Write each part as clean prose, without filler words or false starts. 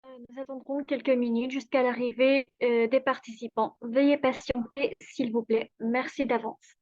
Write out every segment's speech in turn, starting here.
Nous attendrons quelques minutes jusqu'à l'arrivée des participants. Veuillez patienter, s'il vous plaît. Merci d'avance.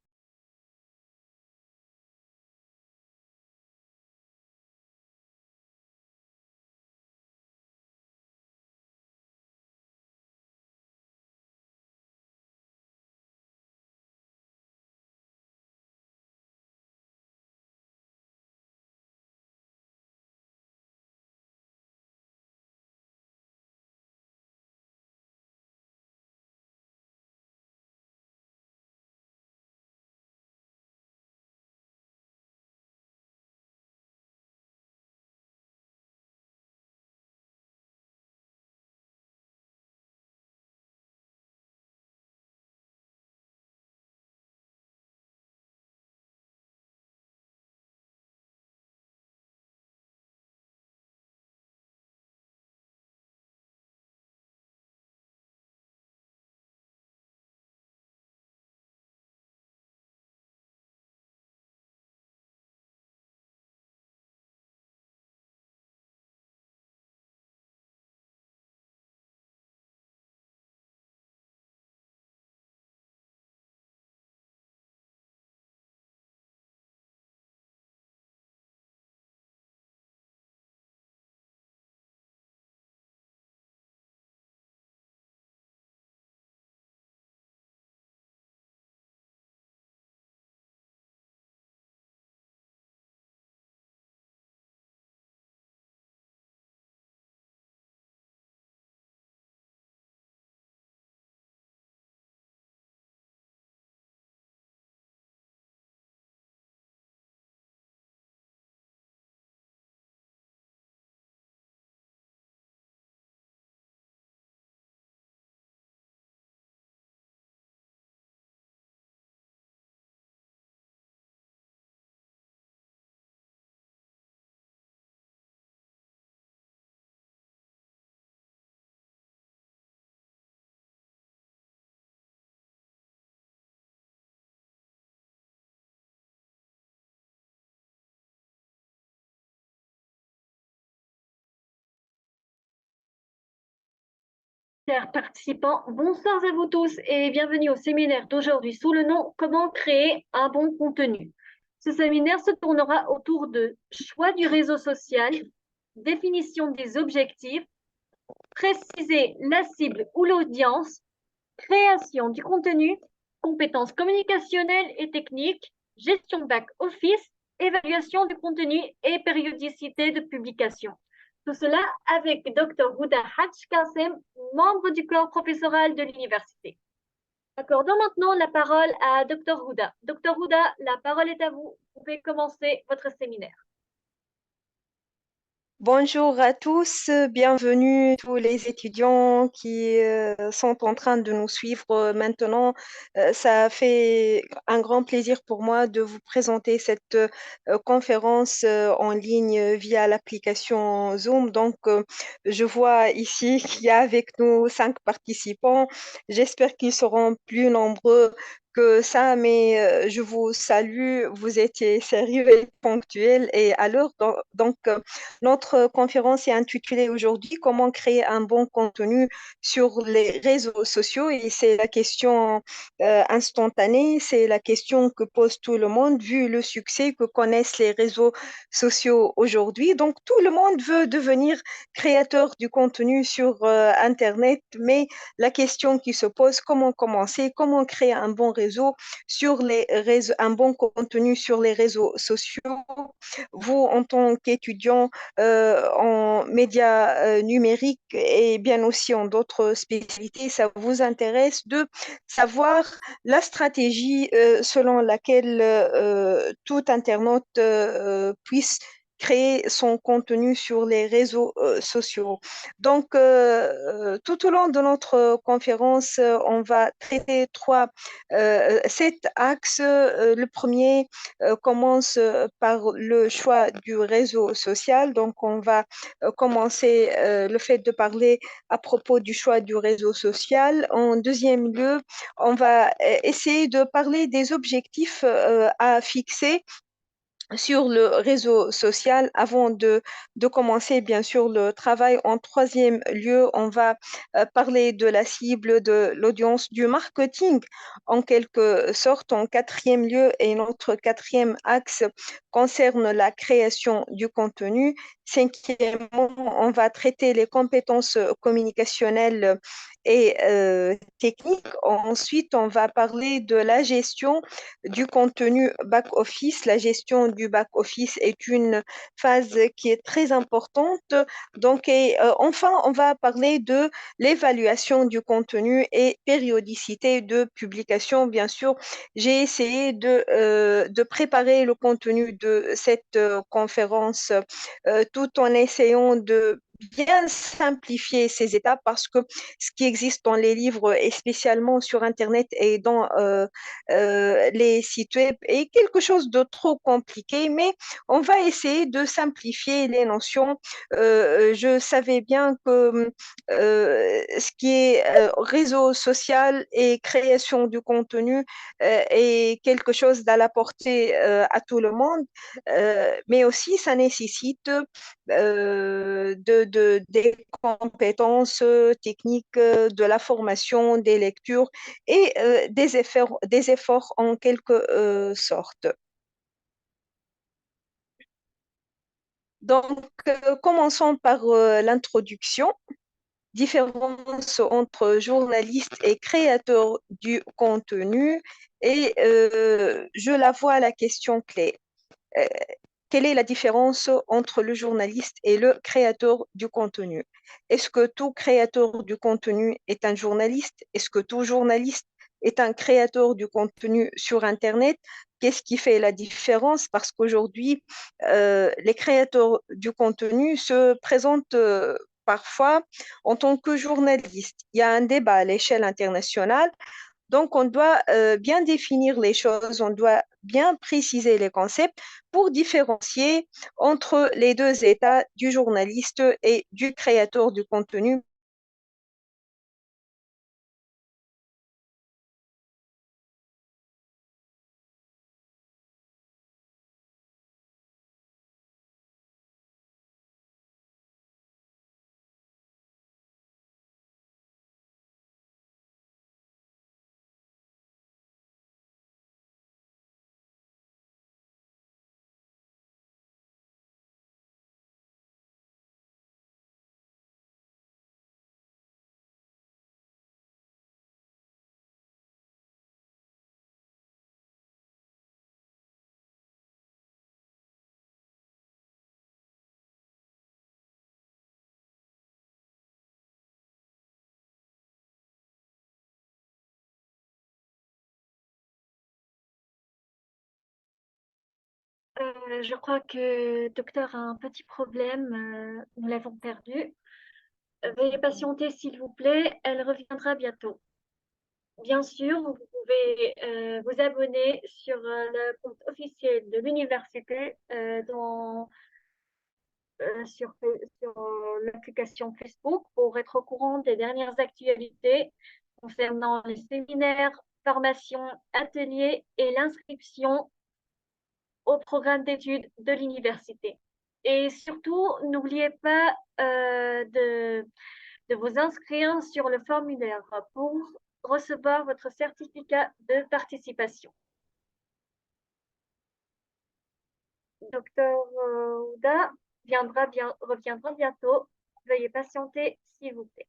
Chers participants, bonsoir à vous tous et bienvenue au séminaire d'aujourd'hui sous le nom Comment créer un bon contenu. Ce séminaire se tournera autour de choix du réseau social, définition des objectifs, préciser la cible ou l'audience, création du contenu, compétences communicationnelles et techniques, gestion back-office, évaluation du contenu et périodicité de publication. Tout cela avec Dr. Huda Haj Kassem, membre du corps professoral de l'université. Accordons maintenant la parole à Dr. Huda. Dr. Huda, la parole est à vous. Vous pouvez commencer votre séminaire. Bonjour à tous, bienvenue tous les étudiants qui sont en train de nous suivre maintenant. Ça fait un grand plaisir pour moi de vous présenter cette conférence en ligne via l'application Zoom. Donc, je vois ici qu'il y a avec nous 5 participants. J'espère qu'ils seront plus nombreux que ça, mais je vous salue. Vous étiez sérieux et ponctuels et à l'heure. Donc, notre conférence est intitulée aujourd'hui Comment créer un bon contenu sur les réseaux sociaux et c'est la question instantanée, c'est la question que pose tout le monde vu le succès que connaissent les réseaux sociaux aujourd'hui. Donc tout le monde veut devenir créateur du contenu sur Internet, mais la question qui se pose, comment commencer, comment créer un bon réseau sur les réseaux, un bon contenu sur les réseaux sociaux. Vous, en tant qu'étudiant, en médias numériques et bien aussi en d'autres spécialités, ça vous intéresse de savoir la stratégie selon laquelle tout internaute puisse créer son contenu sur les réseaux sociaux. Donc, tout au long de notre conférence, on va traiter 7 axes. Le premier commence par le choix du réseau social. Donc, on va commencer le fait de parler à propos du choix du réseau social. En deuxième lieu, on va essayer de parler des objectifs à fixer sur le réseau social avant de commencer, bien sûr, le travail. En troisième lieu, on va parler de la cible, de l'audience, du marketing en quelque sorte. En quatrième lieu, et notre quatrième axe concerne la création du contenu. Cinquièmement, on va traiter les compétences communicationnelles et techniques. Ensuite, on va parler de la gestion du contenu back-office. La gestion du back-office est une phase qui est très importante. Donc, enfin, on va parler de l'évaluation du contenu et périodicité de publication. Bien sûr, j'ai essayé de préparer le contenu de cette conférence tout en essayant de bien simplifier ces étapes parce que ce qui existe dans les livres et spécialement sur Internet et dans les sites web est quelque chose de trop compliqué, mais on va essayer de simplifier les notions. Je savais bien que ce qui est réseau social et création du contenu est quelque chose à la portée à tout le monde, mais aussi ça nécessite des compétences techniques, de la formation, des lectures et des efforts en quelque sorte. Donc, commençons par l'introduction. Différence entre journaliste et créateur du contenu. Et je la vois la question clé. Euh, Quelle est la différence entre le journaliste et le créateur du contenu? Est-ce que tout créateur du contenu est un journaliste? Est-ce que tout journaliste est un créateur du contenu sur Internet? Qu'est-ce qui fait la différence? Parce qu'aujourd'hui, les créateurs du contenu se présentent parfois en tant que journalistes. Il y a un débat à l'échelle internationale, donc, on doit bien définir les choses, on doit bien préciser les concepts pour différencier entre les deux états du journaliste et du créateur du contenu. Je crois que docteur a un petit problème. Nous l'avons perdu. Veuillez patienter, s'il vous plaît. Elle reviendra bientôt. Bien sûr, vous pouvez vous abonner sur le compte officiel de l'université sur l'application Facebook pour être au courant des dernières actualités concernant les séminaires, formations, ateliers et l'inscription au programme d'études de l'université. Et surtout, n'oubliez pas de vous inscrire sur le formulaire pour recevoir votre certificat de participation. Docteur Ouda reviendra bientôt. Veuillez patienter, s'il vous plaît.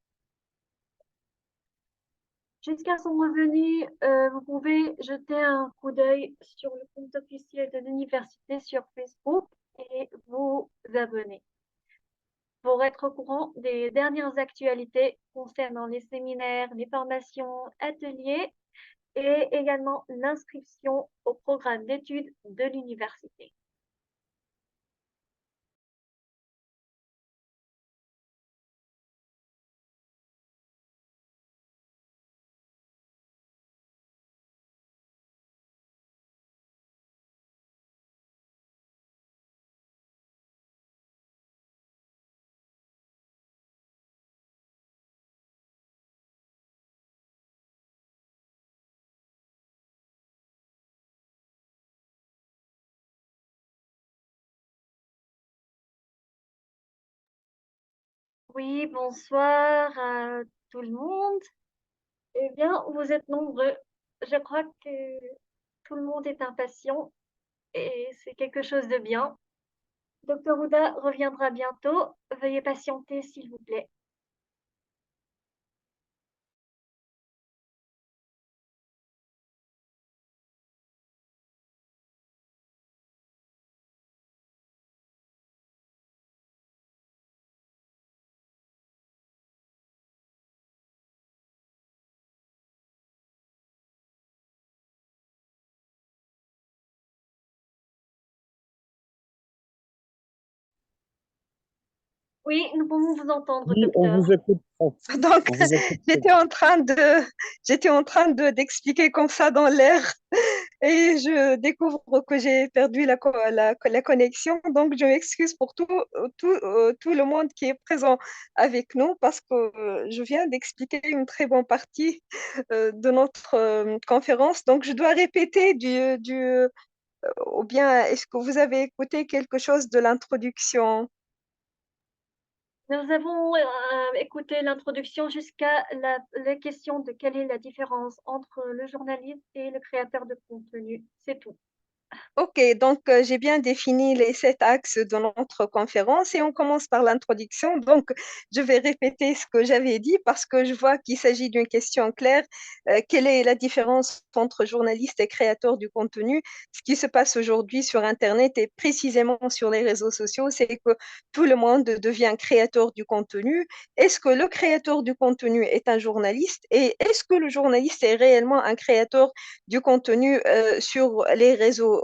Jusqu'à son revenu, vous pouvez jeter un coup d'œil sur le compte officiel de l'université sur Facebook et vous abonner pour être au courant des dernières actualités concernant les séminaires, les formations, ateliers et également l'inscription au programme d'études de l'université. Oui, bonsoir à tout le monde. Eh bien, vous êtes nombreux. Je crois que tout le monde est impatient et c'est quelque chose de bien. Docteur Ouda reviendra bientôt. Veuillez patienter, s'il vous plaît. Oui, nous pouvons vous entendre, Oui, on docteur. vous écoute. Donc, On vous écoute. j'étais en train de, j'étais en train d'expliquer comme ça dans l'air et je découvre que j'ai perdu la connexion. Donc, je m'excuse pour tout le monde qui est présent avec nous parce que je viens d'expliquer une très bonne partie de notre conférence. Donc, je dois répéter ou bien est-ce que vous avez écouté quelque chose de l'introduction? Nous avons écouté l'introduction jusqu'à la question de quelle est la différence entre le journaliste et le créateur de contenu. C'est tout. Ok, donc j'ai bien défini les 7 axes de notre conférence et on commence par l'introduction. Donc, je vais répéter ce que j'avais dit parce que je vois qu'il s'agit d'une question claire. Quelle est la différence entre journaliste et créateur du contenu? Ce qui se passe aujourd'hui sur Internet et précisément sur les réseaux sociaux, c'est que tout le monde devient créateur du contenu. Est-ce que le créateur du contenu est un journaliste et est-ce que le journaliste est réellement un créateur du contenu sur les réseaux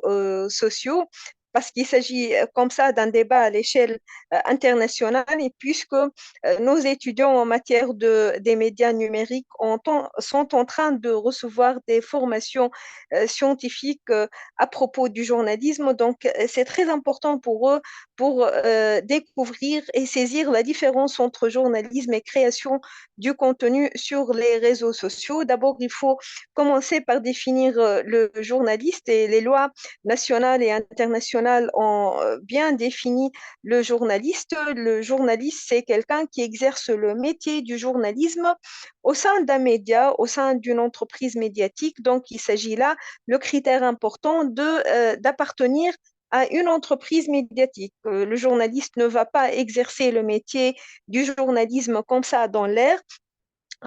sociaux, parce qu'il s'agit comme ça d'un débat à l'échelle internationale et puisque nos étudiants en matière des médias numériques sont en train de recevoir des formations scientifiques à propos du journalisme. Donc, c'est très important pour eux pour découvrir et saisir la différence entre journalisme et création du contenu sur les réseaux sociaux. D'abord, il faut commencer par définir le journaliste et les lois nationales et internationales ont bien défini le journaliste. Le journaliste, c'est quelqu'un qui exerce le métier du journalisme au sein d'un média, au sein d'une entreprise médiatique. Donc, il s'agit là, le critère important d'appartenir à une entreprise médiatique. Le journaliste ne va pas exercer le métier du journalisme comme ça dans l'air,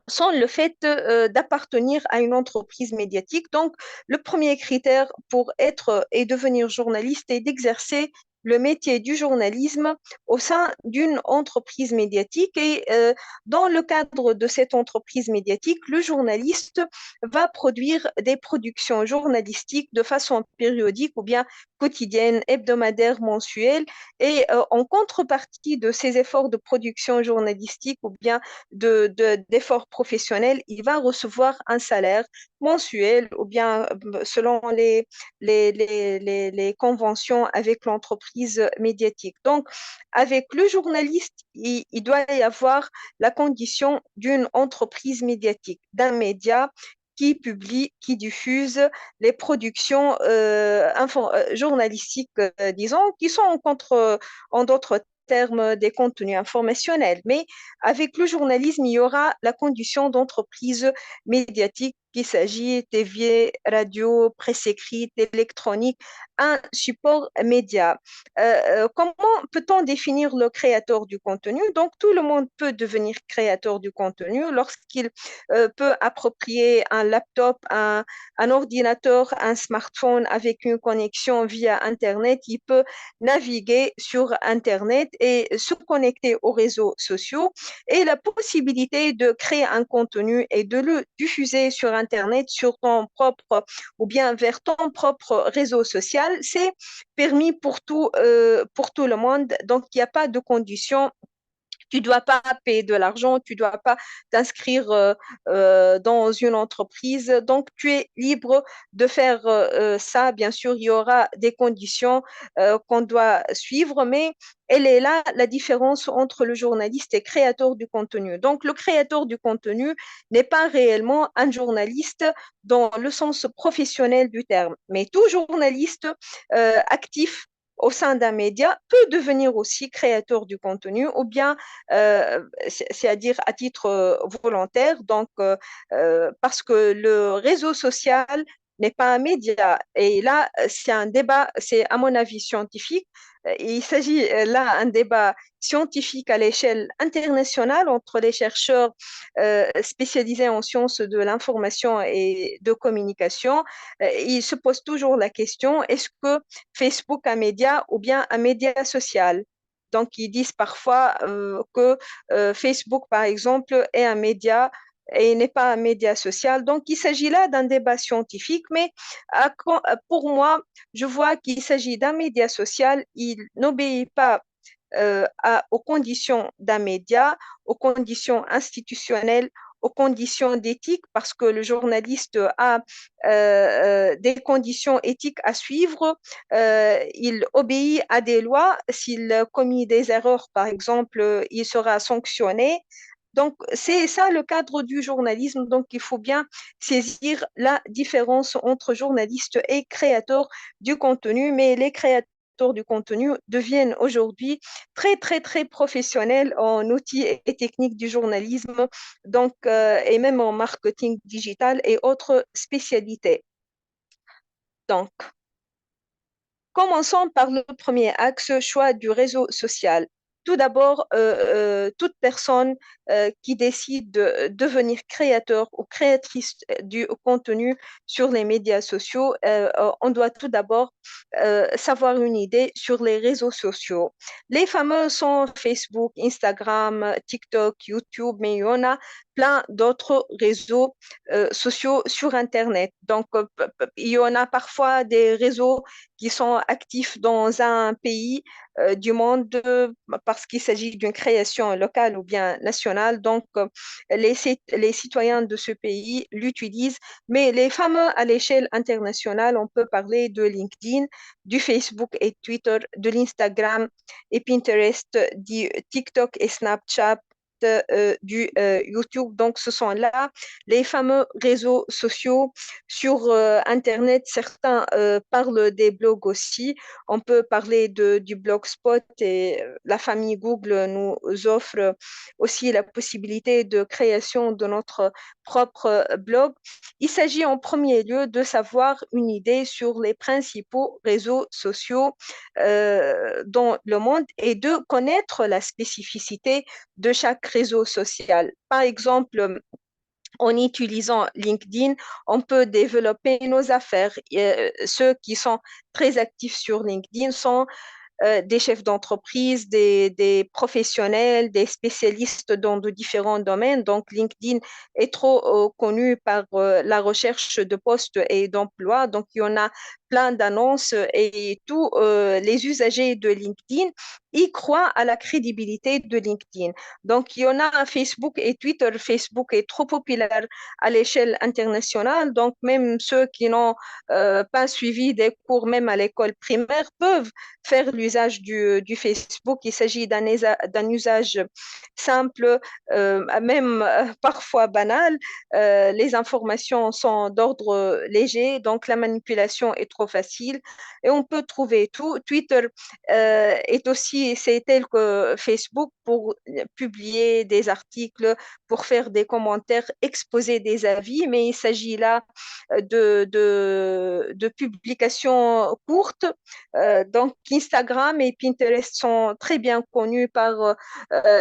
sans le fait d'appartenir à une entreprise médiatique. Donc, le premier critère pour être et devenir journaliste est d'exercer le métier du journalisme au sein d'une entreprise médiatique. Et dans le cadre de cette entreprise médiatique, le journaliste va produire des productions journalistiques de façon périodique ou bien quotidienne, hebdomadaire, mensuelle. Et en contrepartie de ces efforts de production journalistique ou bien d'efforts professionnels, il va recevoir un salaire mensuel ou bien selon les conventions avec l'entreprise médiatique. Donc, avec le journaliste, il doit y avoir la condition d'une entreprise médiatique, d'un média qui publie, qui diffuse les productions journalistiques, disons, qui sont en d'autres termes des contenus informationnels. Mais avec le journalisme, il y aura la condition d'entreprise médiatique, qu'il s'agit TV, radio, presse écrite, électronique, un support média. Comment peut-on définir le créateur du contenu? Donc, tout le monde peut devenir créateur du contenu lorsqu'il peut approprier un laptop, un ordinateur, un smartphone avec une connexion via Internet. Il peut naviguer sur Internet et se connecter aux réseaux sociaux et la possibilité de créer un contenu et de le diffuser sur Internet, sur ton propre ou bien vers ton propre réseau social, c'est permis pour tout le monde. Donc, il n'y a pas de conditions. Tu ne dois pas payer de l'argent, tu ne dois pas t'inscrire dans une entreprise. Donc, tu es libre de faire ça. Bien sûr, il y aura des conditions qu'on doit suivre, mais elle est là la différence entre le journaliste et le créateur du contenu. Donc, le créateur du contenu n'est pas réellement un journaliste dans le sens professionnel du terme, mais tout journaliste actif au sein d'un média peut devenir aussi créateur du contenu ou bien, c'est-à-dire à titre volontaire. Donc, parce que le réseau social n'est pas un média. Et là, c'est un débat, c'est à mon avis scientifique. Il s'agit là un débat scientifique à l'échelle internationale entre les chercheurs spécialisés en sciences de l'information et de communication. Il se pose toujours la question, est-ce que Facebook un média ou bien un média social? Donc, ils disent parfois que Facebook, par exemple, est un média et n'est pas un média social. Donc, il s'agit là d'un débat scientifique, mais pour moi, je vois qu'il s'agit d'un média social. Il n'obéit pas aux conditions d'un média, aux conditions institutionnelles, aux conditions d'éthique, parce que le journaliste a des conditions éthiques à suivre. Il obéit à des lois. S'il commet des erreurs, par exemple, il sera sanctionné. Donc, c'est ça le cadre du journalisme. Donc, il faut bien saisir la différence entre journaliste et créateur du contenu. Mais les créateurs du contenu deviennent aujourd'hui très, très, très professionnels en outils et techniques du journalisme, donc, et même en marketing digital et autres spécialités. Donc, commençons par le premier axe, choix du réseau social. Tout d'abord, toute personne qui décide de devenir créateur ou créatrice du contenu sur les médias sociaux, on doit tout d'abord savoir une idée sur les réseaux sociaux. Les fameux sont Facebook, Instagram, TikTok, YouTube, mais il y en a plein d'autres réseaux sociaux sur Internet. Donc, il y en a parfois des réseaux qui sont actifs dans un pays du monde parce qu'il s'agit d'une création locale ou bien nationale. Donc, les citoyens de ce pays l'utilisent. Mais les fameux à l'échelle internationale, on peut parler de LinkedIn, du Facebook et Twitter, de l'Instagram et Pinterest, du TikTok et Snapchat, du YouTube. Donc, ce sont là les fameux réseaux sociaux sur Internet. Certains parlent des blogs aussi. On peut parler du Blogspot et la famille Google nous offre aussi la possibilité de création de notre propre blog. Il s'agit en premier lieu de savoir une idée sur les principaux réseaux sociaux dans le monde et de connaître la spécificité de chaque réseau social. Par exemple, en utilisant LinkedIn, on peut développer nos affaires. Ceux qui sont très actifs sur LinkedIn sont des chefs d'entreprise, des professionnels, des spécialistes dans de différents domaines. Donc, LinkedIn est trop connu par la recherche de postes et d'emplois. Donc, il y en a plein d'annonces et tous les usagers de LinkedIn y croient à la crédibilité de LinkedIn. Donc, il y en a Facebook et Twitter. Facebook est trop populaire à l'échelle internationale. Donc, même ceux qui n'ont pas suivi des cours, même à l'école primaire, peuvent faire l'usage du Facebook. Il s'agit d'un usage simple, même parfois banal. Les informations sont d'ordre léger, donc la manipulation est trop facile et on peut trouver tout. Twitter est aussi, c'est tel que Facebook pour publier des articles, pour faire des commentaires, exposer des avis, mais il s'agit là de publications courtes. Donc, Instagram et Pinterest sont très bien connus par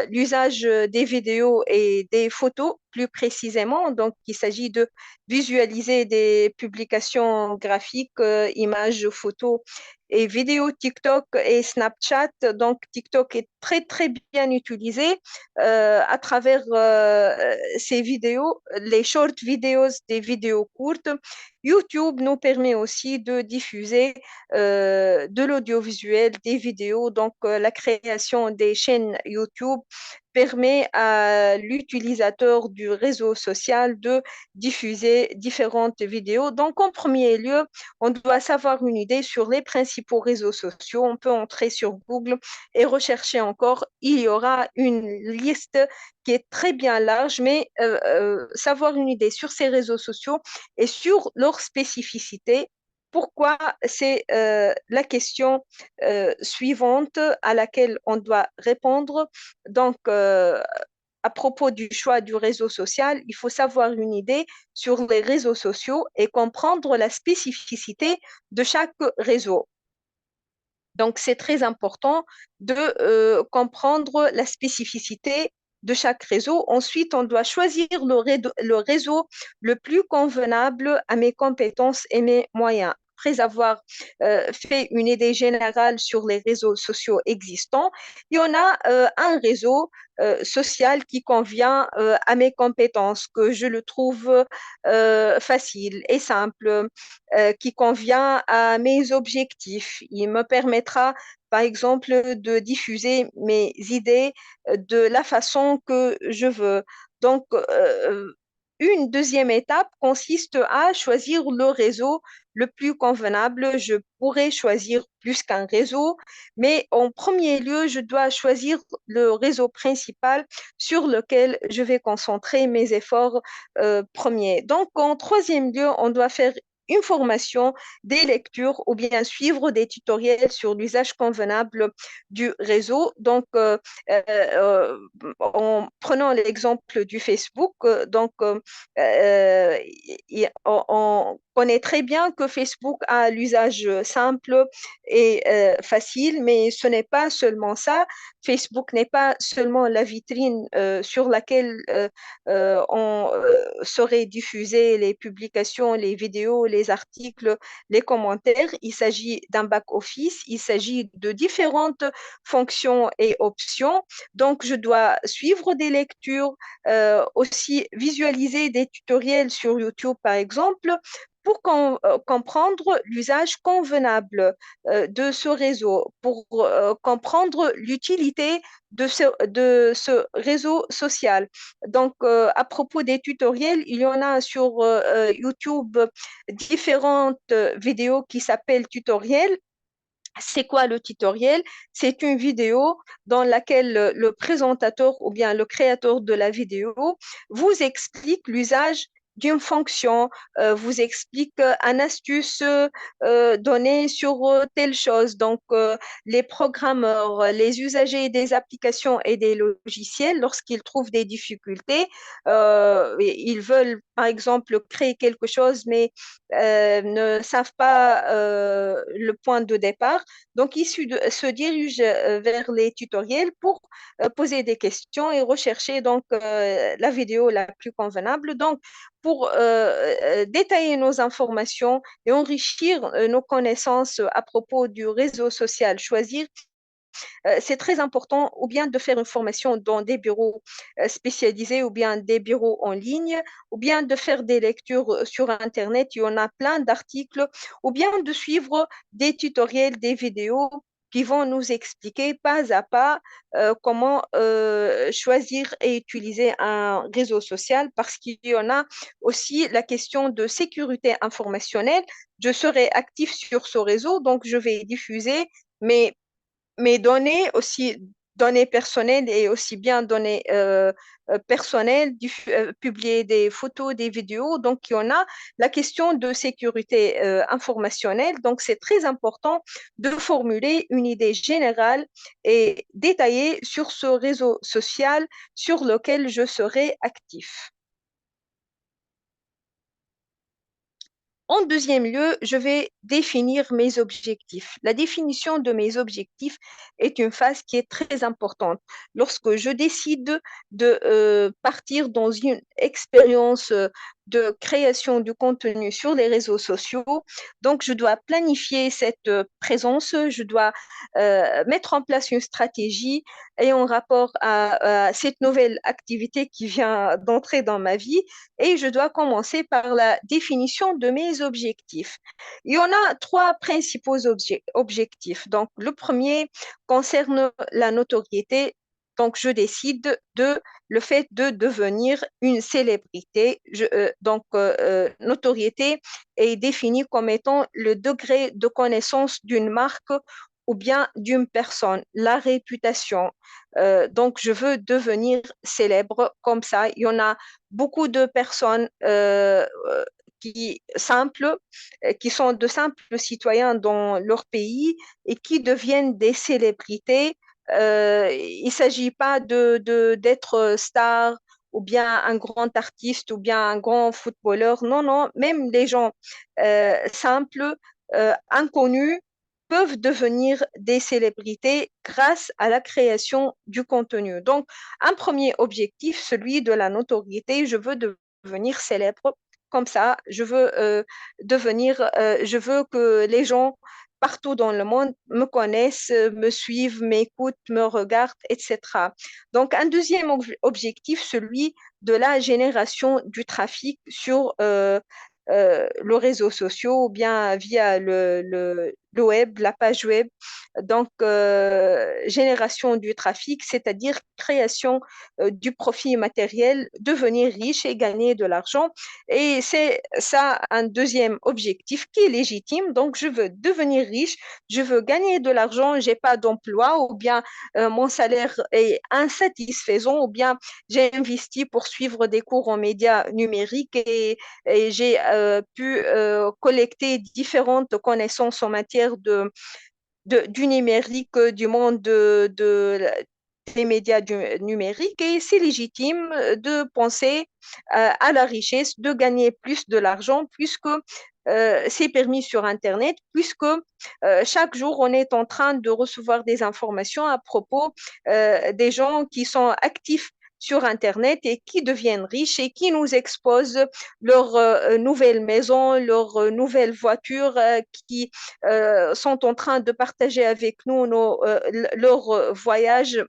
l'usage des vidéos et des photos, plus précisément. Donc, il s'agit de visualiser des publications graphiques, images, photos et vidéos TikTok et Snapchat. Donc, TikTok est très, très bien utilisé à travers ces vidéos, les short videos, des vidéos courtes. YouTube nous permet aussi de diffuser de l'audiovisuel, des vidéos. Donc, la création des chaînes YouTube permet à l'utilisateur du réseau social de diffuser différentes vidéos. Donc, en premier lieu, on doit savoir une idée sur les principaux réseaux sociaux. On peut entrer sur Google et rechercher encore. Il y aura une liste qui est très bien large, mais savoir une idée sur ces réseaux sociaux et sur leurs spécificités Pourquoi? C'est la question suivante à laquelle on doit répondre. Donc, à propos du choix du réseau social, il faut savoir une idée sur les réseaux sociaux et comprendre la spécificité de chaque réseau. Donc, c'est très important de comprendre la spécificité de chaque réseau. Ensuite, on doit choisir le réseau le plus convenable à mes compétences et mes moyens. Après avoir fait une idée générale sur les réseaux sociaux existants, il y en a un réseau social qui convient à mes compétences, que je le trouve facile et simple, qui convient à mes objectifs. Il me permettra, par exemple, de diffuser mes idées de la façon que je veux. Donc, une deuxième étape consiste à choisir le réseau le plus convenable. Je pourrais choisir plus qu'un réseau, mais en premier lieu, je dois choisir le réseau principal sur lequel je vais concentrer mes efforts premiers. Donc, en troisième lieu, on doit faire une formation, des lectures ou bien suivre des tutoriels sur l'usage convenable du réseau. Donc, euh, en prenant l'exemple du Facebook, on connaît très bien que Facebook a l'usage simple et facile, mais ce n'est pas seulement ça. Facebook n'est pas seulement la vitrine sur laquelle on serait diffusées les publications, les vidéos, les articles, les commentaires. Il s'agit d'un back-office, il s'agit de différentes fonctions et options. Donc, je dois suivre des lectures, aussi visualiser des tutoriels sur YouTube, par exemple, pour comprendre l'usage convenable de ce réseau, pour comprendre l'utilité de ce réseau social. Donc, à propos des tutoriels, il y en a sur YouTube différentes vidéos qui s'appellent tutoriels. C'est quoi le tutoriel? C'est une vidéo dans laquelle le présentateur ou bien le créateur de la vidéo vous explique l'usage d'une fonction, vous explique un astuce donné sur telle chose. Donc, les programmeurs, les usagers des applications et des logiciels, lorsqu'ils trouvent des difficultés, ils veulent, par exemple, créer quelque chose, mais ne savent pas le point de départ. Donc, se dirigent vers les tutoriels pour poser des questions et rechercher donc la vidéo la plus convenable. Donc, pour détailler nos informations et enrichir nos connaissances à propos du réseau social, choisir c'est très important ou bien de faire une formation dans des bureaux spécialisés ou bien des bureaux en ligne ou bien de faire des lectures sur Internet. Il y en a plein d'articles ou bien de suivre des tutoriels, des vidéos qui vont nous expliquer pas à pas comment choisir et utiliser un réseau social parce qu'il y en a aussi la question de sécurité informationnelle. Je serai actif sur ce réseau, donc je vais diffuser mes mes données aussi, données personnelles et aussi bien données personnelles, publier des photos, des vidéos. Donc, il y en a la question de sécurité informationnelle. Donc, c'est très important de formuler une idée générale et détaillée sur ce réseau social sur lequel je serai actif. En deuxième lieu, je vais définir mes objectifs. La définition de mes objectifs est une phase qui est très importante. Lorsque je décide de partir dans une expérience de création du contenu sur les réseaux sociaux, donc je dois planifier cette présence, je dois mettre en place une stratégie et en rapport à cette nouvelle activité qui vient d'entrer dans ma vie et je dois commencer par la définition de mes objectifs. Il y en a trois principaux objectifs. Donc, le premier concerne la notoriété. Donc, je décide de le fait de devenir une célébrité. Notoriété est définie comme étant le degré de connaissance d'une marque ou bien d'une personne, la réputation. Donc, je veux devenir célèbre comme ça. Il y en a beaucoup de personnes simples, qui sont de simples citoyens dans leur pays et qui deviennent des célébrités. Il ne s'agit pas d'être star ou bien un grand artiste ou bien un grand footballeur. Non, non, même les gens simples, inconnus, peuvent devenir des célébrités grâce à la création du contenu. Donc, un premier objectif, celui de la notoriété, je veux devenir célèbre. Comme ça, je veux que les gens partout dans le monde me connaissent, me suivent, m'écoutent, me regardent, etc. Donc, un deuxième objectif, celui de la génération du trafic sur le réseau social ou bien via le web, la page web. Donc, génération du trafic, c'est-à-dire création du profit matériel, devenir riche et gagner de l'argent. Et c'est ça un deuxième objectif qui est légitime. Donc, je veux devenir riche, je veux gagner de l'argent, j'ai pas d'emploi ou bien mon salaire est insatisfaisant ou bien j'ai investi pour suivre des cours en médias numériques et j'ai pu collecter différentes connaissances en matière du numérique, du monde des médias numériques et c'est légitime de penser à la richesse, de gagner plus de l'argent puisque c'est permis sur Internet, puisque chaque jour on est en train de recevoir des informations à propos des gens qui sont actifs sur Internet et qui deviennent riches et qui nous exposent leurs nouvelles maisons, leurs nouvelles voitures, qui sont en train de partager avec nous leurs voyages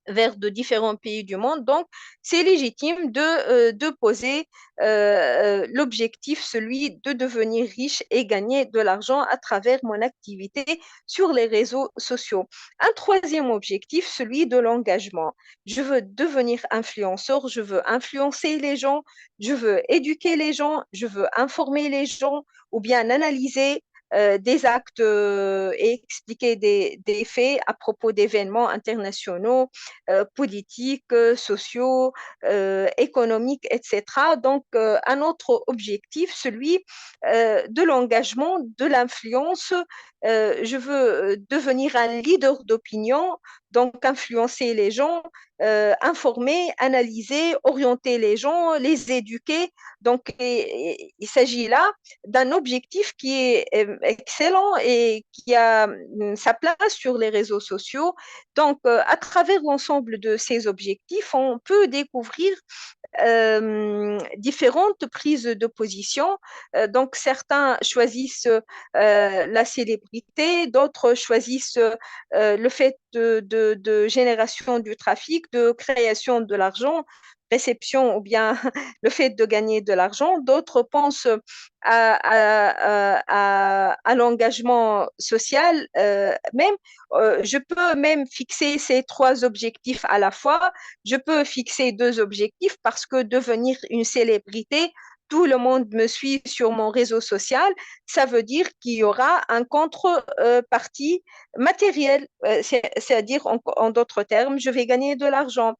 vers de différents pays du monde. Donc, c'est légitime de poser l'objectif, celui de devenir riche et gagner de l'argent à travers mon activité sur les réseaux sociaux. Un troisième objectif, celui de l'engagement. Je veux devenir influenceur, je veux influencer les gens, je veux éduquer les gens, je veux informer les gens ou bien analyser des actes et expliquer des faits à propos d'événements internationaux, politiques, sociaux, économiques, etc. Donc, un autre objectif, celui de l'engagement, de l'influence. Je veux devenir un leader d'opinion, donc influencer les gens, informer, analyser, orienter les gens, les éduquer. Donc, il s'agit là d'un objectif qui est excellent et qui a sa place sur les réseaux sociaux. Donc, à travers l'ensemble de ces objectifs, on peut découvrir différentes prises de position. Donc, certains choisissent la célébrité, d'autres choisissent le fait de génération du trafic, de création de l'argent, réception ou bien le fait de gagner de l'argent. D'autres pensent à l'engagement social. Même, je peux même fixer ces trois objectifs à la fois. Je peux fixer deux objectifs parce que devenir une célébrité, tout le monde me suit sur mon réseau social, ça veut dire qu'il y aura un contrepartie matériel, c'est-à-dire en d'autres termes, je vais gagner de l'argent.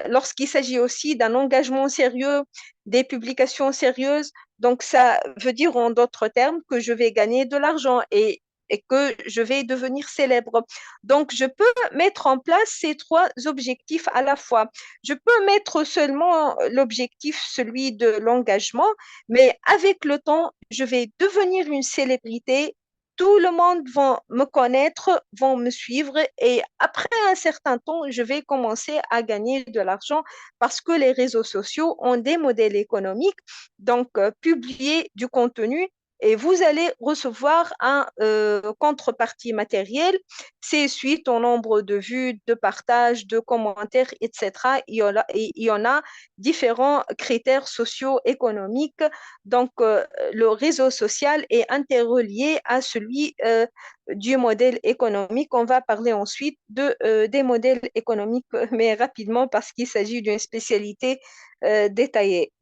Lorsqu'il s'agit aussi d'un engagement sérieux, des publications sérieuses, donc ça veut dire en d'autres termes que je vais gagner de l'argent et que je vais devenir célèbre. Donc, je peux mettre en place ces trois objectifs à la fois. Je peux mettre seulement l'objectif, celui de l'engagement, mais avec le temps, je vais devenir une célébrité. Tout le monde va me connaître, vont me suivre et après un certain temps, je vais commencer à gagner de l'argent parce que les réseaux sociaux ont des modèles économiques. Donc, publier du contenu et vous allez recevoir un contrepartie matérielle. C'est suite au nombre de vues, de partages, de commentaires, etc. Il y en a différents critères socio-économiques. Donc, le réseau social est interrelié à celui du modèle économique. On va parler ensuite des modèles économiques, mais rapidement parce qu'il s'agit d'une spécialité détaillée.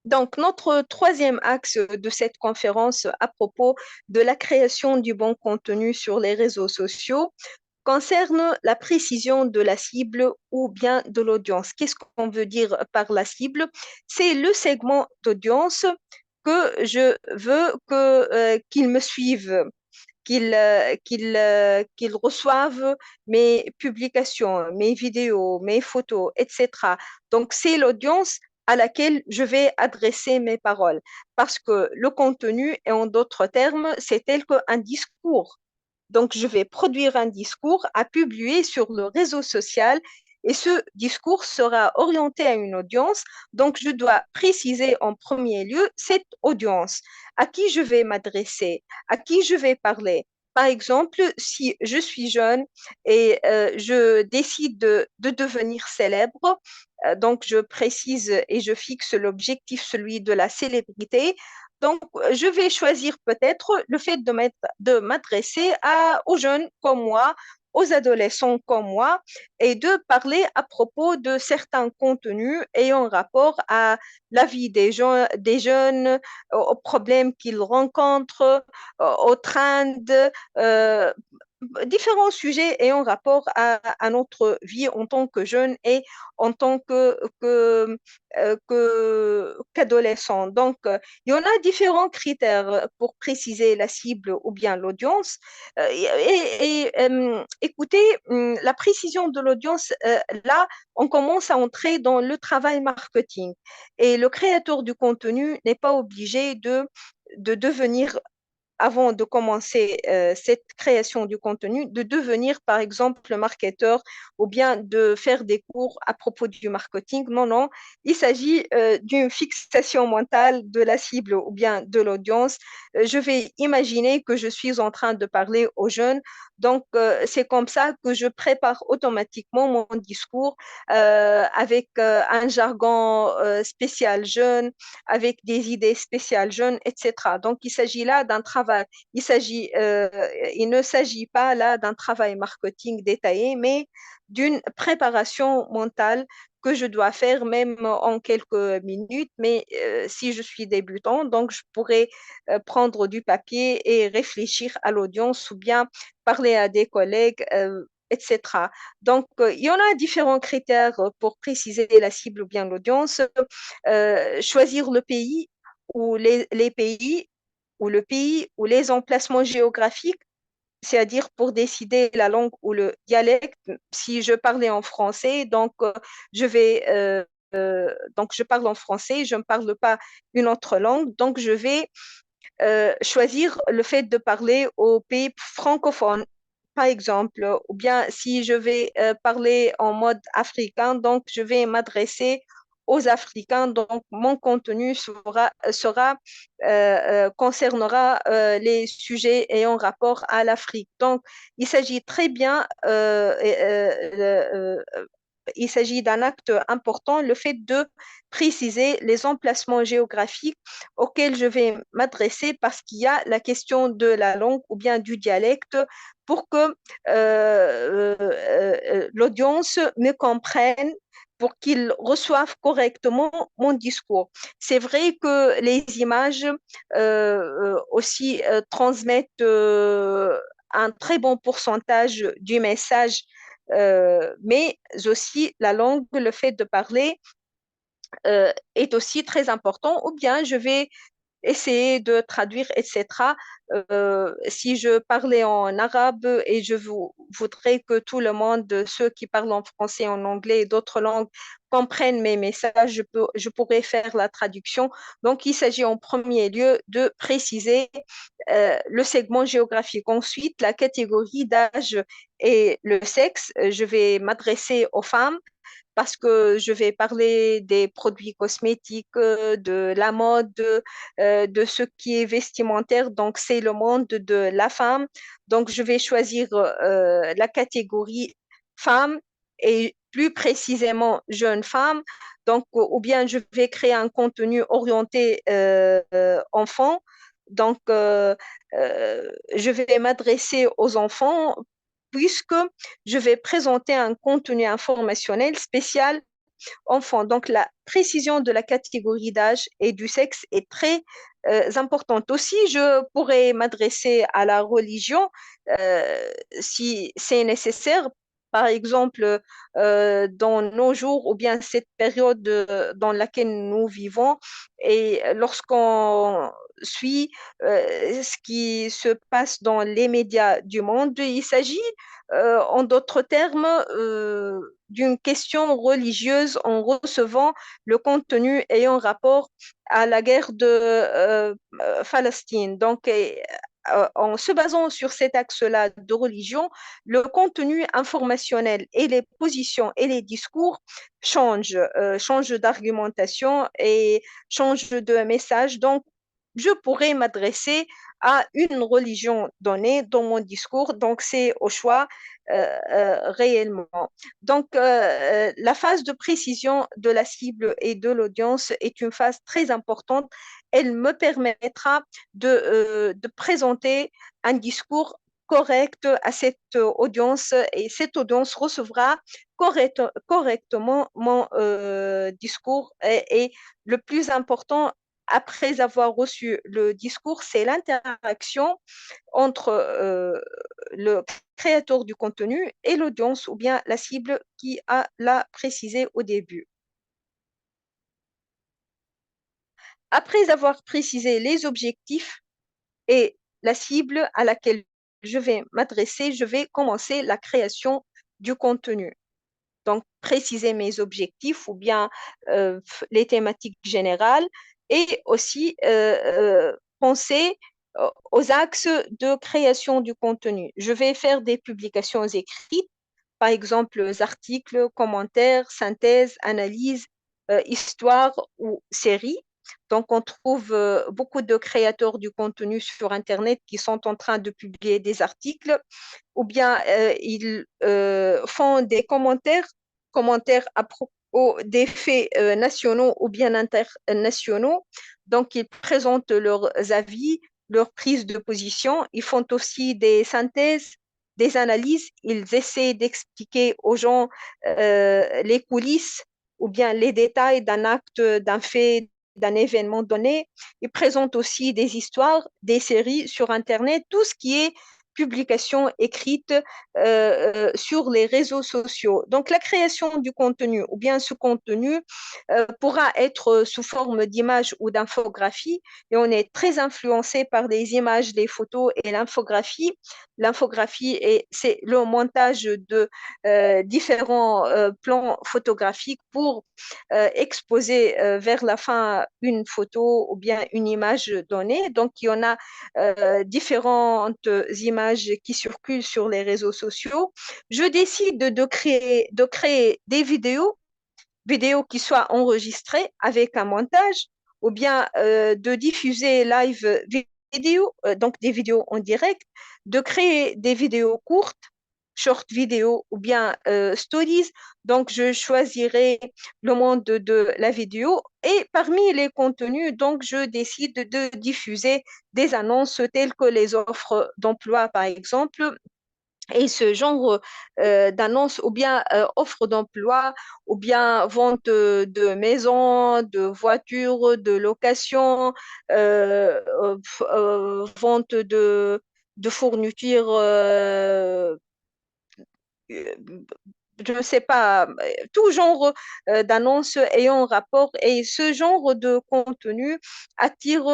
Donc, notre troisième axe de cette conférence à propos de la création du bon contenu sur les réseaux sociaux concerne la précision de la cible ou bien de l'audience. Qu'est-ce qu'on veut dire par la cible? C'est le segment d'audience que je veux qu'ils me suivent, qu'ils reçoivent mes publications, mes vidéos, mes photos, etc. Donc, c'est l'audience à laquelle je vais adresser mes paroles. Parce que le contenu, et en d'autres termes, c'est tel qu'un discours. Donc, je vais produire un discours à publier sur le réseau social et ce discours sera orienté à une audience. Donc, je dois préciser en premier lieu cette audience, à qui je vais m'adresser, à qui je vais parler. Par exemple, si je suis jeune et je décide de devenir célèbre, donc je précise et je fixe l'objectif, celui de la célébrité. Donc, je vais choisir peut-être le fait de m'adresser aux jeunes comme moi, aux adolescents comme moi, et de parler à propos de certains contenus ayant rapport à la vie des jeunes, aux problèmes qu'ils rencontrent, aux trends, euh, différents sujets ayant rapport à notre vie en tant que jeune et en tant qu'adolescent. Donc, il y en a différents critères pour préciser la cible ou bien l'audience. Écoutez, la précision de l'audience, là, on commence à entrer dans le travail marketing. Et le créateur du contenu n'est pas obligé de devenir avant de commencer cette création du contenu, de devenir, par exemple, marketeur ou bien de faire des cours à propos du marketing. Non, non, il s'agit d'une fixation mentale de la cible ou bien de l'audience. Je vais imaginer que je suis en train de parler aux jeunes. Donc, c'est comme ça que je prépare automatiquement mon discours avec un jargon spécial jeune, avec des idées spéciales jeunes, etc. Donc, il s'agit là d'un travail, il ne s'agit pas là d'un travail marketing détaillé, mais d'une préparation mentale que je dois faire même en quelques minutes. Mais si je suis débutant, donc je pourrais prendre du papier et réfléchir à l'audience ou bien parler à des collègues. Etc. Donc, il y en a différents critères pour préciser la cible ou bien l'audience. Choisir le pays ou les pays ou le pays ou les emplacements géographiques, c'est-à-dire pour décider la langue ou le dialecte. Si je parlais en français, donc je vais donc je parle en français, je ne parle pas une autre langue, donc je vais choisir le fait de parler aux pays francophones, par exemple, ou bien si je vais parler en mode africain, donc je vais m'adresser aux Africains, donc mon contenu concernera les sujets ayant rapport à l'Afrique. Donc, il s'agit très bien il s'agit d'un acte important, le fait de préciser les emplacements géographiques auxquels je vais m'adresser parce qu'il y a la question de la langue ou bien du dialecte pour que l'audience me comprenne pour qu'ils reçoivent correctement mon discours. C'est vrai que les images aussi transmettent un très bon pourcentage du message, mais aussi la langue, le fait de parler est aussi très important, ou bien je vais essayer de traduire, etc. Si je parlais en arabe et voudrais que tout le monde, ceux qui parlent en français, en anglais et d'autres langues, comprennent mes messages, je pourrais faire la traduction. Donc, il s'agit en premier lieu de préciser le segment géographique. Ensuite, la catégorie d'âge et le sexe. Je vais m'adresser aux femmes parce que je vais parler des produits cosmétiques, de la mode, de ce qui est vestimentaire. Donc, c'est le monde de la femme. Donc, je vais choisir la catégorie femme et plus précisément jeune femme. Donc, ou bien je vais créer un contenu orienté enfant. Donc, je vais m'adresser aux enfants puisque je vais présenter un contenu informationnel spécial enfants. Donc, la précision de la catégorie d'âge et du sexe est très importante. Aussi, je pourrais m'adresser à la religion si c'est nécessaire. Par exemple, dans nos jours ou bien cette période dans laquelle nous vivons, et lorsqu'on suit ce qui se passe dans les médias du monde, il s'agit, en d'autres termes, d'une question religieuse en recevant le contenu ayant rapport à la guerre de Palestine. Donc, en se basant sur cet axe-là de religion, le contenu informationnel et les positions et les discours changent d'argumentation et changent de message. Donc, je pourrais m'adresser à une religion donnée dans mon discours. Donc, c'est au choix réellement. Donc, la phase de précision de la cible et de l'audience est une phase très importante. Elle me permettra de présenter un discours correct à cette audience et cette audience recevra correctement mon discours. Et le plus important, après avoir reçu le discours, c'est l'interaction entre le créateur du contenu et l'audience ou bien la cible qui a l'a précisé au début. Après avoir précisé les objectifs et la cible à laquelle je vais m'adresser, je vais commencer la création du contenu. Donc, préciser mes objectifs ou bien les thématiques générales et aussi penser aux axes de création du contenu. Je vais faire des publications écrites, par exemple, articles, commentaires, synthèses, analyses, histoires ou séries. Donc, on trouve beaucoup de créateurs du contenu sur Internet qui sont en train de publier des articles ou bien ils font des commentaires à propos des faits nationaux ou bien internationaux. Donc, ils présentent leurs avis, leurs prises de position. Ils font aussi des synthèses, des analyses. Ils essaient d'expliquer aux gens les coulisses ou bien les détails d'un acte, d'un fait, d'un événement donné. Ils présentent aussi des histoires, des séries sur Internet, tout ce qui est publication écrite sur les réseaux sociaux. Donc, la création du contenu ou bien ce contenu pourra être sous forme d'image ou d'infographie et on est très influencé par les images, les photos et l'infographie. L'infographie, c'est le montage de différents plans photographiques pour exposer vers la fin une photo ou bien une image donnée. Donc, il y en a différentes images qui circulent sur les réseaux sociaux. Je décide de créer des vidéos qui soient enregistrées avec un montage ou bien de diffuser live vidéo, donc des vidéos en direct, de créer des vidéos courtes, short vidéo ou bien stories. Donc, je choisirai le monde de la vidéo et parmi les contenus, donc, je décide de diffuser des annonces telles que les offres d'emploi, par exemple, et ce genre d'annonces ou bien offres d'emploi ou bien vente de maisons, de voitures, de location, vente de fournitures euh, je ne sais pas, tout genre d'annonces ayant rapport et ce genre de contenu attire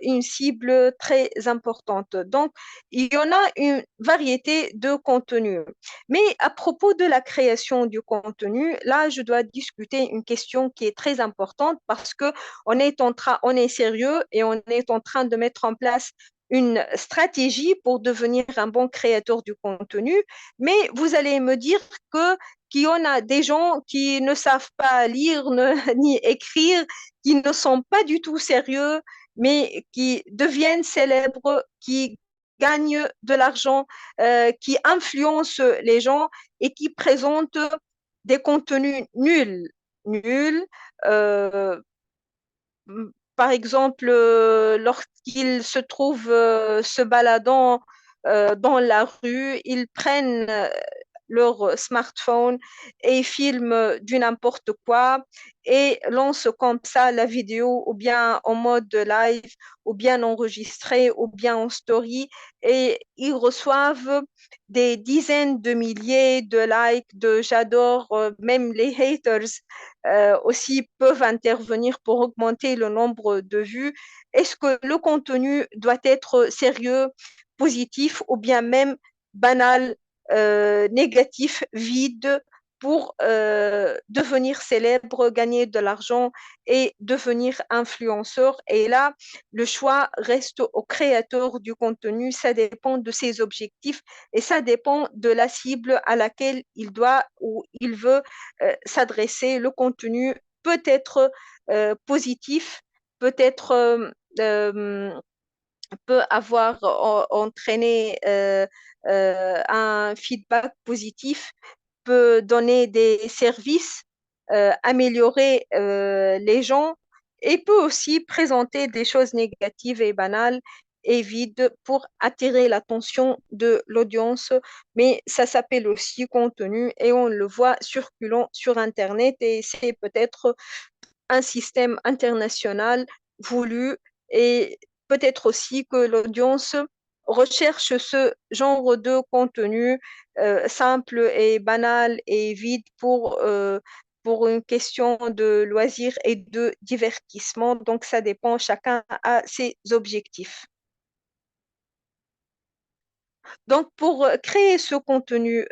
une cible très importante. Donc, il y en a une variété de contenus. Mais à propos de la création du contenu, là, je dois discuter une question qui est très importante parce que on est sérieux et on est en train de mettre en place une stratégie pour devenir un bon créateur du contenu, mais vous allez me dire que qu'il y en a des gens qui ne savent pas lire ni écrire, qui ne sont pas du tout sérieux, mais qui deviennent célèbres, qui gagnent de l'argent, qui influencent les gens et qui présentent des contenus nuls, nuls, euh, par exemple, lorsqu'ils se trouvent se baladant dans la rue, ils prennent leur smartphone et filment du n'importe quoi et lancent comme ça la vidéo ou bien en mode live ou bien enregistrée ou bien en story et ils reçoivent des dizaines de milliers de likes, de j'adore, même les haters aussi peuvent intervenir pour augmenter le nombre de vues. Est-ce que le contenu doit être sérieux, positif ou bien même banal, négatif, vide pour devenir célèbre, gagner de l'argent et devenir influenceur. Et là, le choix reste au créateur du contenu. Ça dépend de ses objectifs et ça dépend de la cible à laquelle il doit ou il veut s'adresser. Le contenu peut être positif, peut être peut avoir entraîné un feedback positif, peut donner des services, améliorer les gens et peut aussi présenter des choses négatives et banales et vides pour attirer l'attention de l'audience. Mais ça s'appelle aussi contenu et on le voit circulant sur Internet et c'est peut-être un système international voulu et peut-être aussi que l'audience recherche ce genre de contenu simple et banal et vide pour une question de loisir et de divertissement. Donc, ça dépend, chacun a ses objectifs. Donc, pour créer ce contenu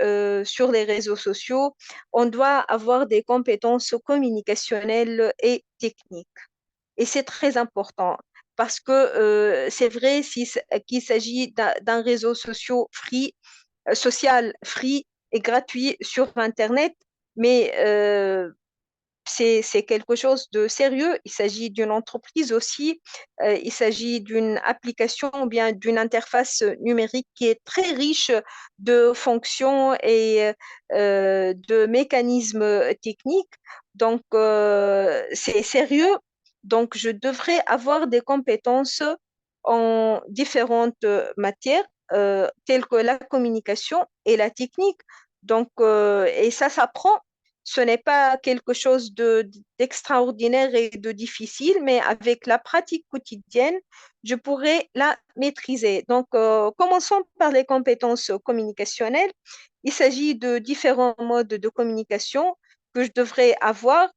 sur les réseaux sociaux, on doit avoir des compétences communicationnelles et techniques. Et c'est très important parce que c'est vrai qu'il s'agit d'un réseau social free et gratuit sur Internet, mais c'est quelque chose de sérieux. Il s'agit d'une entreprise aussi. Il s'agit d'une application ou bien d'une interface numérique qui est très riche de fonctions et de mécanismes techniques. Donc, c'est sérieux. Donc, je devrais avoir des compétences en différentes matières, telles que la communication et la technique. Donc, et ça s'apprend, ce n'est pas quelque chose d'extraordinaire et de difficile, mais avec la pratique quotidienne, je pourrais la maîtriser. Donc, commençons par les compétences communicationnelles. Il s'agit de différents modes de communication que je devrais avoir.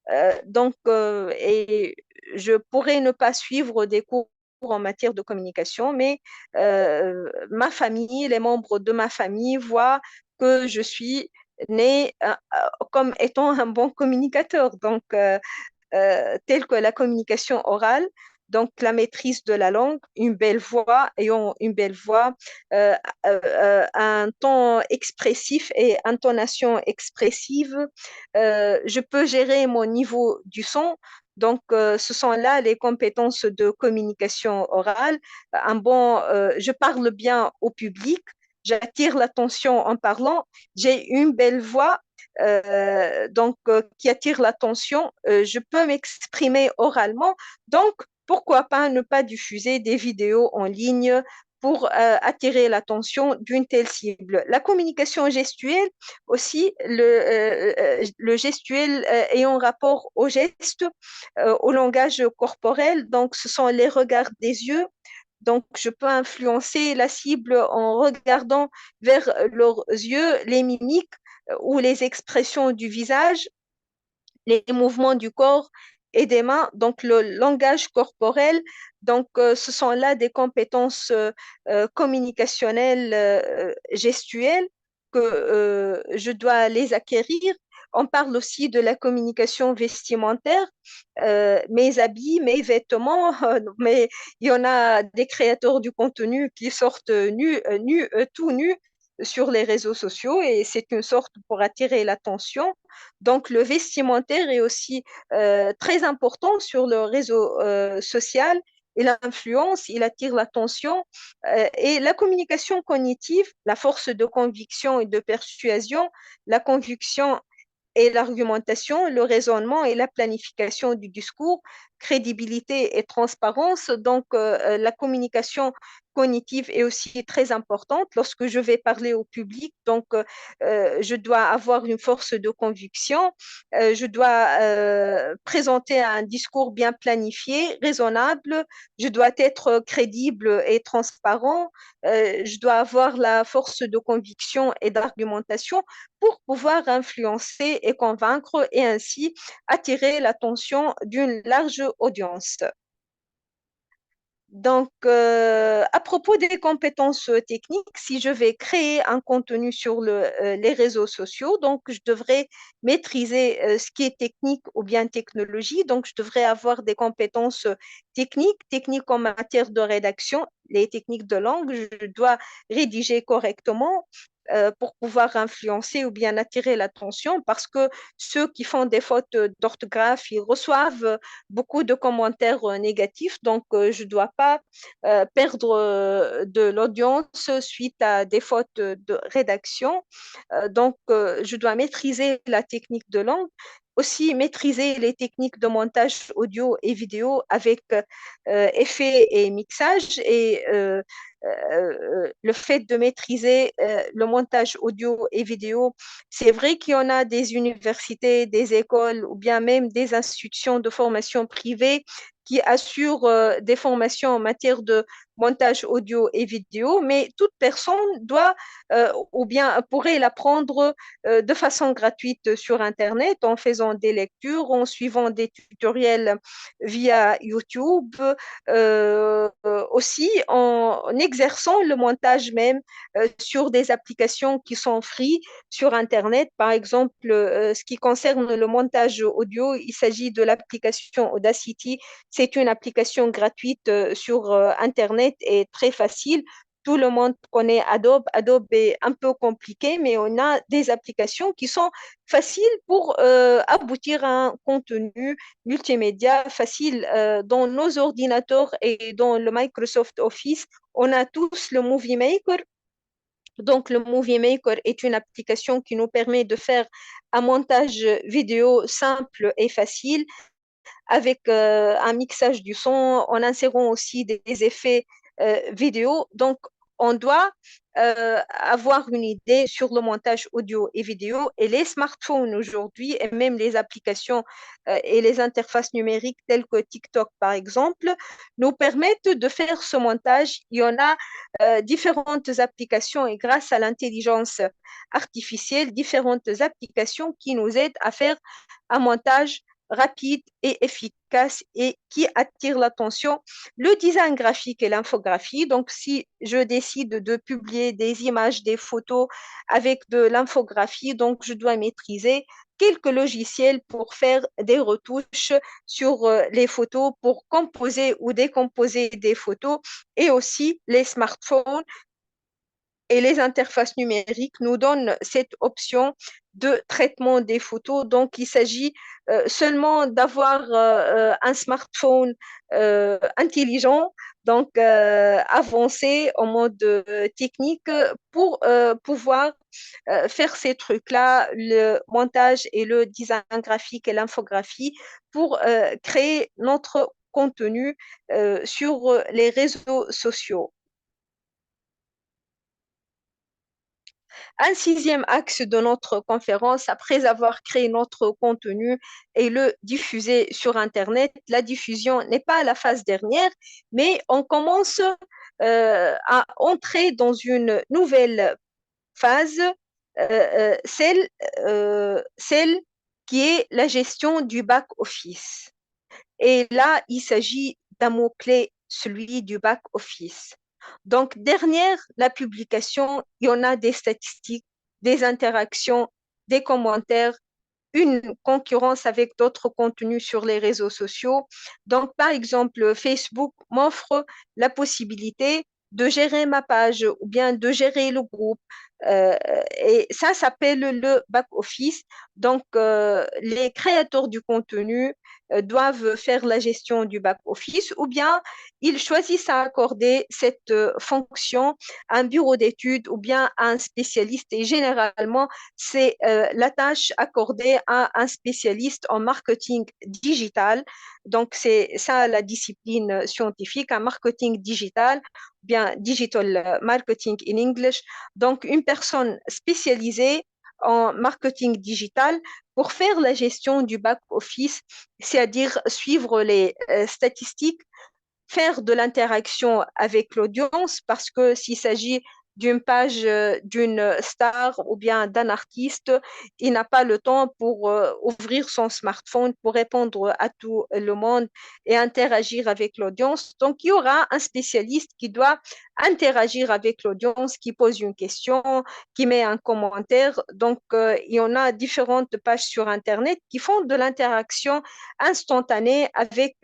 Et je pourrais ne pas suivre des cours en matière de communication, mais ma famille, les membres de ma famille voient que je suis née comme étant un bon communicateur, donc tel que la communication orale, donc la maîtrise de la langue, une belle voix, ayant une belle voix, euh, un ton expressif et intonation expressive. Je peux gérer mon niveau du son. Donc, ce sont là les compétences de communication orale. Je parle bien au public, j'attire l'attention en parlant, j'ai une belle voix qui attire l'attention, je peux m'exprimer oralement. Donc, pourquoi pas ne pas diffuser des vidéos en ligne pour attirer l'attention d'une telle cible. La communication gestuelle aussi, le gestuel ayant rapport au geste, au langage corporel, donc ce sont les regards des yeux. Donc, je peux influencer la cible en regardant vers leurs yeux, les mimiques ou les expressions du visage, les mouvements du corps et des mains, donc le langage corporel. Donc, ce sont là des compétences communicationnelles, gestuelles que je dois les acquérir. On parle aussi de la communication vestimentaire, mes habits, mes vêtements, mais il y en a des créateurs du contenu qui sortent tout nus sur les réseaux sociaux et c'est une sorte pour attirer l'attention. Donc, le vestimentaire est aussi très important sur le réseau social. Il influence, il attire l'attention et la communication cognitive, la force de conviction et de persuasion, la conviction et l'argumentation, le raisonnement et la planification du discours crédibilité et transparence. Donc, la communication cognitive est aussi très importante lorsque je vais parler au public. Donc, je dois avoir une force de conviction. Je dois présenter un discours bien planifié, raisonnable. Je dois être crédible et transparent. Je dois avoir la force de conviction et d'argumentation pour pouvoir influencer et convaincre et ainsi attirer l'attention d'une large audience. Donc, à propos des compétences techniques, si je vais créer un contenu sur les réseaux sociaux, donc je devrais maîtriser ce qui est technique ou bien technologie. Donc, je devrais avoir des compétences techniques en matière de rédaction, les techniques de langue. Je dois rédiger correctement. Pour pouvoir influencer ou bien attirer l'attention parce que ceux qui font des fautes d'orthographe, ils reçoivent beaucoup de commentaires négatifs. Donc, je ne dois pas perdre de l'audience suite à des fautes de rédaction. Donc, je dois maîtriser la technique de langue. Aussi maîtriser les techniques de montage audio et vidéo avec effet et mixage et le fait de maîtriser le montage audio et vidéo, c'est vrai qu'il y en a des universités, des écoles ou bien même des institutions de formation privées qui assurent des formations en matière de montage audio et vidéo, mais toute personne doit ou bien pourrait l'apprendre de façon gratuite sur Internet en faisant des lectures, en suivant des tutoriels via YouTube, aussi en exerçant le montage même sur des applications qui sont free sur Internet. Par exemple, ce qui concerne le montage audio, il s'agit de l'application Audacity. C'est une application gratuite sur Internet et très facile. Tout le monde connaît Adobe. Adobe est un peu compliqué, mais on a des applications qui sont faciles pour aboutir à un contenu multimédia facile. Dans nos ordinateurs et dans le Microsoft Office, on a tous le Movie Maker. Donc, le Movie Maker est une application qui nous permet de faire un montage vidéo simple et facile avec un mixage du son, en insérant aussi des effets vidéo. Donc, on doit avoir une idée sur le montage audio et vidéo. Et les smartphones aujourd'hui, et même les applications et les interfaces numériques telles que TikTok, par exemple, nous permettent de faire ce montage. Il y en a différentes applications et grâce à l'intelligence artificielle, différentes applications qui nous aident à faire un montage rapide et efficace et qui attire l'attention. Le design graphique et l'infographie. Donc, si je décide de publier des images, des photos avec de l'infographie, donc je dois maîtriser quelques logiciels pour faire des retouches sur les photos, pour composer ou décomposer des photos et aussi les smartphones et les interfaces numériques nous donnent cette option de traitement des photos. Donc, il s'agit seulement d'avoir un smartphone intelligent, donc avancé en mode technique pour pouvoir faire ces trucs-là, le montage et le design graphique et l'infographie pour créer notre contenu sur les réseaux sociaux. Un sixième axe de notre conférence, après avoir créé notre contenu et le diffuser sur Internet, la diffusion n'est pas la phase dernière, mais on commence à entrer dans une nouvelle phase, celle qui est la gestion du back-office. Et là, il s'agit d'un mot-clé, celui du back-office. Donc, derrière la publication, il y en a des statistiques, des interactions, des commentaires, une concurrence avec d'autres contenus sur les réseaux sociaux. Donc, par exemple, Facebook m'offre la possibilité de gérer ma page ou bien de gérer le groupe, Euh, et ça s'appelle le back-office. Donc, les créateurs du contenu doivent faire la gestion du back-office ou bien ils choisissent à accorder cette fonction à un bureau d'études ou bien à un spécialiste. Et généralement, c'est la tâche accordée à un spécialiste en marketing digital. Donc, c'est ça la discipline scientifique, un marketing digital, bien digital marketing in English. Donc, une personne spécialisée en marketing digital pour faire la gestion du back-office, c'est-à-dire suivre les statistiques, faire de l'interaction avec l'audience, parce que s'il s'agit d'une page d'une star ou bien d'un artiste, il n'a pas le temps pour ouvrir son smartphone pour répondre à tout le monde et interagir avec l'audience. Donc, il y aura un spécialiste qui doit interagir avec l'audience, qui pose une question, qui met un commentaire. Donc, il y en a différentes pages sur Internet qui font de l'interaction instantanée avec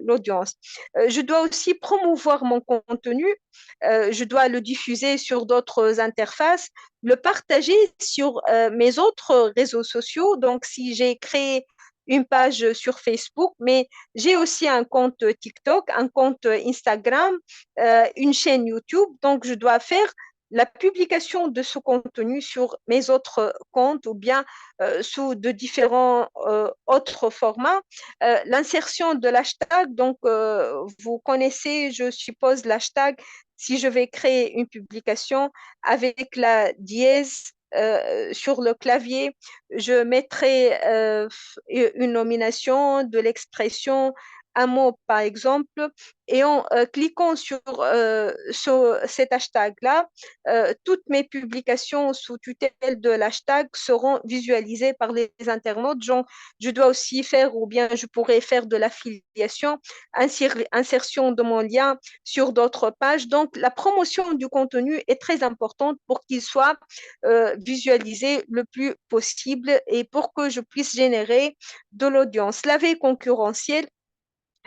l'audience. Je dois aussi promouvoir mon contenu, je dois le diffuser sur d'autres interfaces, le partager sur mes autres réseaux sociaux. Donc, si j'ai créé une page sur Facebook, mais j'ai aussi un compte TikTok, un compte Instagram, une chaîne YouTube. Donc, je dois faire la publication de ce contenu sur mes autres comptes ou bien sous de différents autres formats. L'insertion de l'hashtag, donc vous connaissez, je suppose, l'hashtag. Si je vais créer une publication avec la dièse sur le clavier, je mettrai une nomination de l'expression, un mot par exemple, et en cliquant sur cet hashtag-là, toutes mes publications sous tutelle de l'hashtag seront visualisées par les internautes. Genre, je dois aussi faire, ou bien je pourrais faire de l'affiliation, insertion de mon lien sur d'autres pages. Donc, la promotion du contenu est très importante pour qu'il soit visualisé le plus possible et pour que je puisse générer de l'audience. La veille concurrentielle,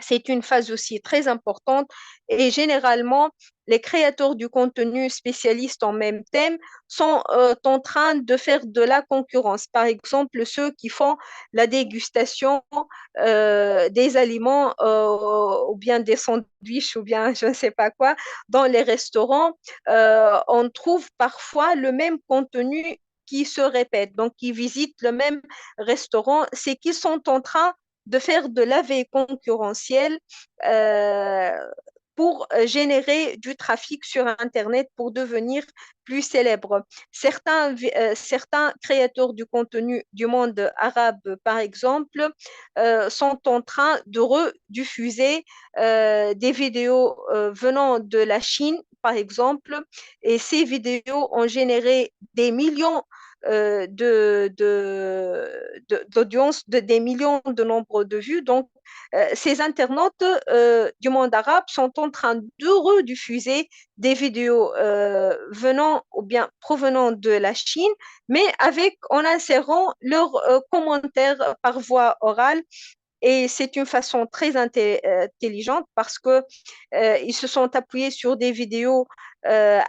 c'est une phase aussi très importante et généralement, les créateurs du contenu spécialistes en même thème sont en train de faire de la concurrence. Par exemple, ceux qui font la dégustation des aliments ou bien des sandwichs ou bien je ne sais pas quoi dans les restaurants, on trouve parfois le même contenu qui se répète. Donc, ils visitent le même restaurant, c'est qu'ils sont en train de faire de la veille concurrentielle euh, pour générer du trafic sur Internet pour devenir plus célèbres. Certains créateurs du contenu du monde arabe, par exemple, sont en train de rediffuser des vidéos venant de la Chine, par exemple, et ces vidéos ont généré des millions d'audience, des millions de nombres de vues. Donc, ces internautes du monde arabe sont en train de rediffuser des vidéos venant ou bien provenant de la Chine, mais en insérant leurs commentaires par voie orale. Et c'est une façon très intelligente parce que ils se sont appuyés sur des vidéos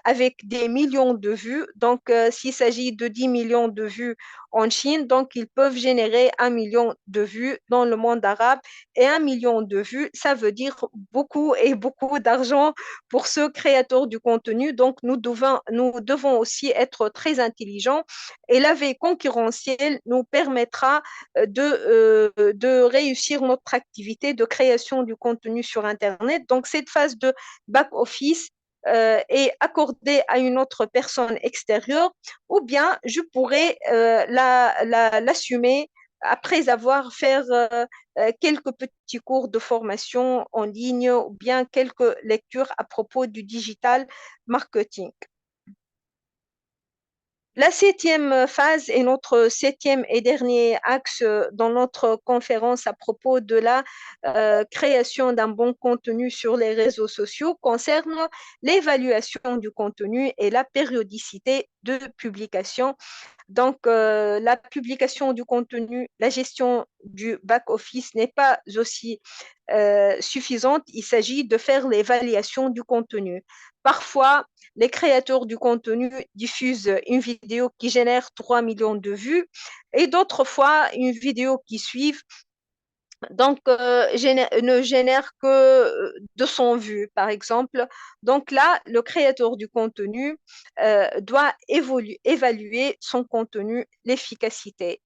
avec des millions de vues. Donc, s'il s'agit de 10 millions de vues en Chine, donc ils peuvent générer 1 million de vues dans le monde arabe. Et 1 million de vues, ça veut dire beaucoup et beaucoup d'argent pour ce créateur du contenu. Donc, nous devons aussi être très intelligents. Et la veille concurrentielle nous permettra de réussir notre activité de création du contenu sur Internet. Donc, cette phase de back-office est accordée à une autre personne extérieure, ou bien je pourrais l'assumer après avoir fait quelques petits cours de formation en ligne ou bien quelques lectures à propos du digital marketing. La septième phase et notre septième et dernier axe dans notre conférence à propos de la création d'un bon contenu sur les réseaux sociaux concerne l'évaluation du contenu et la périodicité de publication. Donc, la publication du contenu, la gestion du back-office n'est pas aussi suffisante. Il s'agit de faire l'évaluation du contenu. parfois, les créateurs du contenu diffusent une vidéo qui génère 3 millions de vues et d'autres fois, une vidéo qui suit donc ne génère que 200 vues, par exemple. Donc là, le créateur du contenu doit évaluer son contenu, l'efficacité.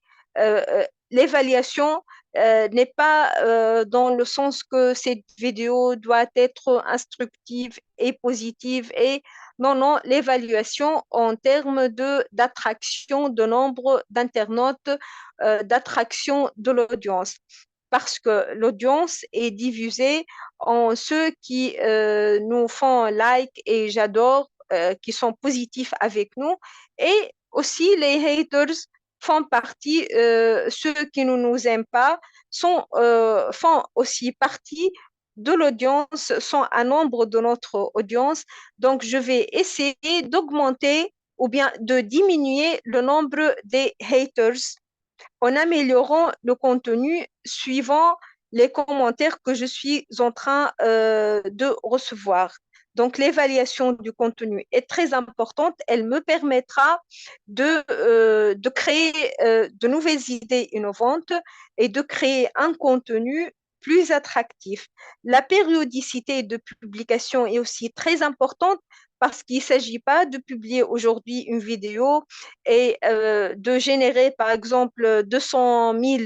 L'évaluation n'est pas dans le sens que cette vidéo doit être instructive et positive et non, non, l'évaluation en termes d'attraction de nombre d'internautes, d'attraction de l'audience parce que l'audience est divisée en ceux qui nous font like et j'adore, qui sont positifs avec nous, et aussi les haters font partie, ceux qui ne nous aiment pas font aussi partie de l'audience, sont un nombre de notre audience. Donc, je vais essayer d'augmenter ou bien de diminuer le nombre des haters en améliorant le contenu suivant les commentaires que je suis en train de recevoir. Donc, l'évaluation du contenu est très importante. Elle me permettra de créer de nouvelles idées innovantes et de créer un contenu plus attractif. La périodicité de publication est aussi très importante parce qu'il ne s'agit pas de publier aujourd'hui une vidéo et de générer, par exemple, 200 000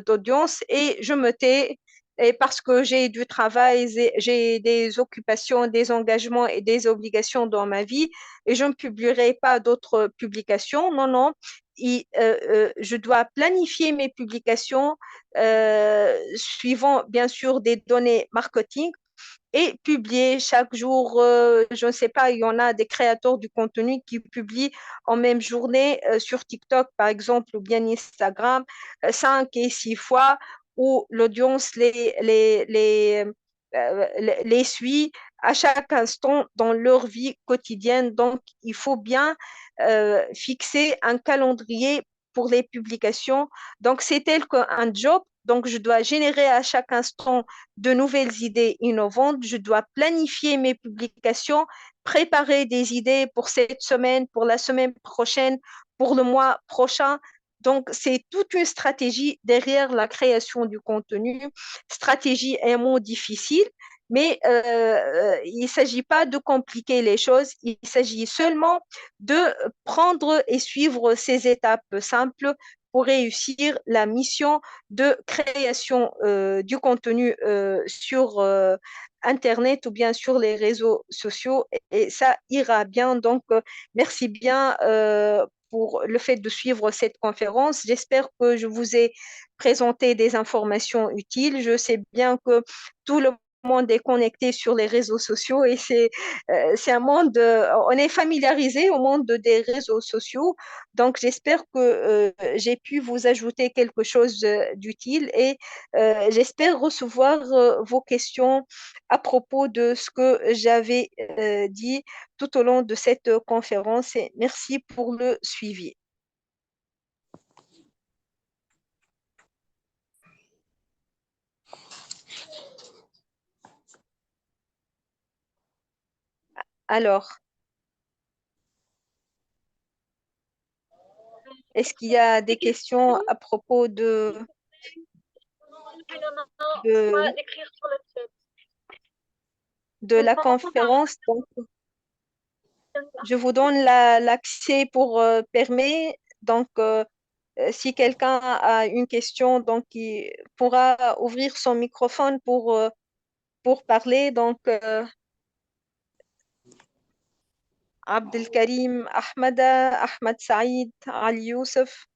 d'audience et je me tais et parce que j'ai du travail, j'ai des occupations, des engagements et des obligations dans ma vie et je ne publierai pas d'autres publications. Non, non. Je dois planifier mes publications suivant bien sûr des données marketing et publier chaque jour. Je ne sais pas, il y en a des créateurs du contenu qui publient en même journée sur TikTok, par exemple, ou bien Instagram, 5 et 6 fois, où l'audience les suit à chaque instant dans leur vie quotidienne. Donc, il faut bien fixer un calendrier pour les publications. Donc, c'est tel qu'un job. Donc, je dois générer à chaque instant de nouvelles idées innovantes. Je dois planifier mes publications, préparer des idées pour cette semaine, pour la semaine prochaine, pour le mois prochain. Donc, c'est toute une stratégie derrière la création du contenu. Stratégie est un mot difficile, mais il ne s'agit pas de compliquer les choses. Il s'agit seulement de prendre et suivre ces étapes simples pour réussir la mission de création du contenu sur Internet ou bien sur les réseaux sociaux et ça ira bien. Donc, merci bien pour le fait de suivre cette conférence. J'espère que je vous ai présenté des informations utiles. Je sais bien que tout le monde est connecté sur les réseaux sociaux et c'est un monde, on est familiarisé au monde des réseaux sociaux. Donc, j'espère que j'ai pu vous ajouter quelque chose d'utile et j'espère recevoir vos questions à propos de ce que j'avais dit tout au long de cette conférence et merci pour le suivi. Alors, est-ce qu'il y a des questions à propos de, Soit d'écrire sur le chat. de On la s'entend par conférence? Donc, je vous donne l'accès pour permet. Donc, si quelqu'un a une question, donc il pourra ouvrir son microphone pour parler. Donc, Abdelkarim Ahmada, Ahmad Saïd, Ali Youssef,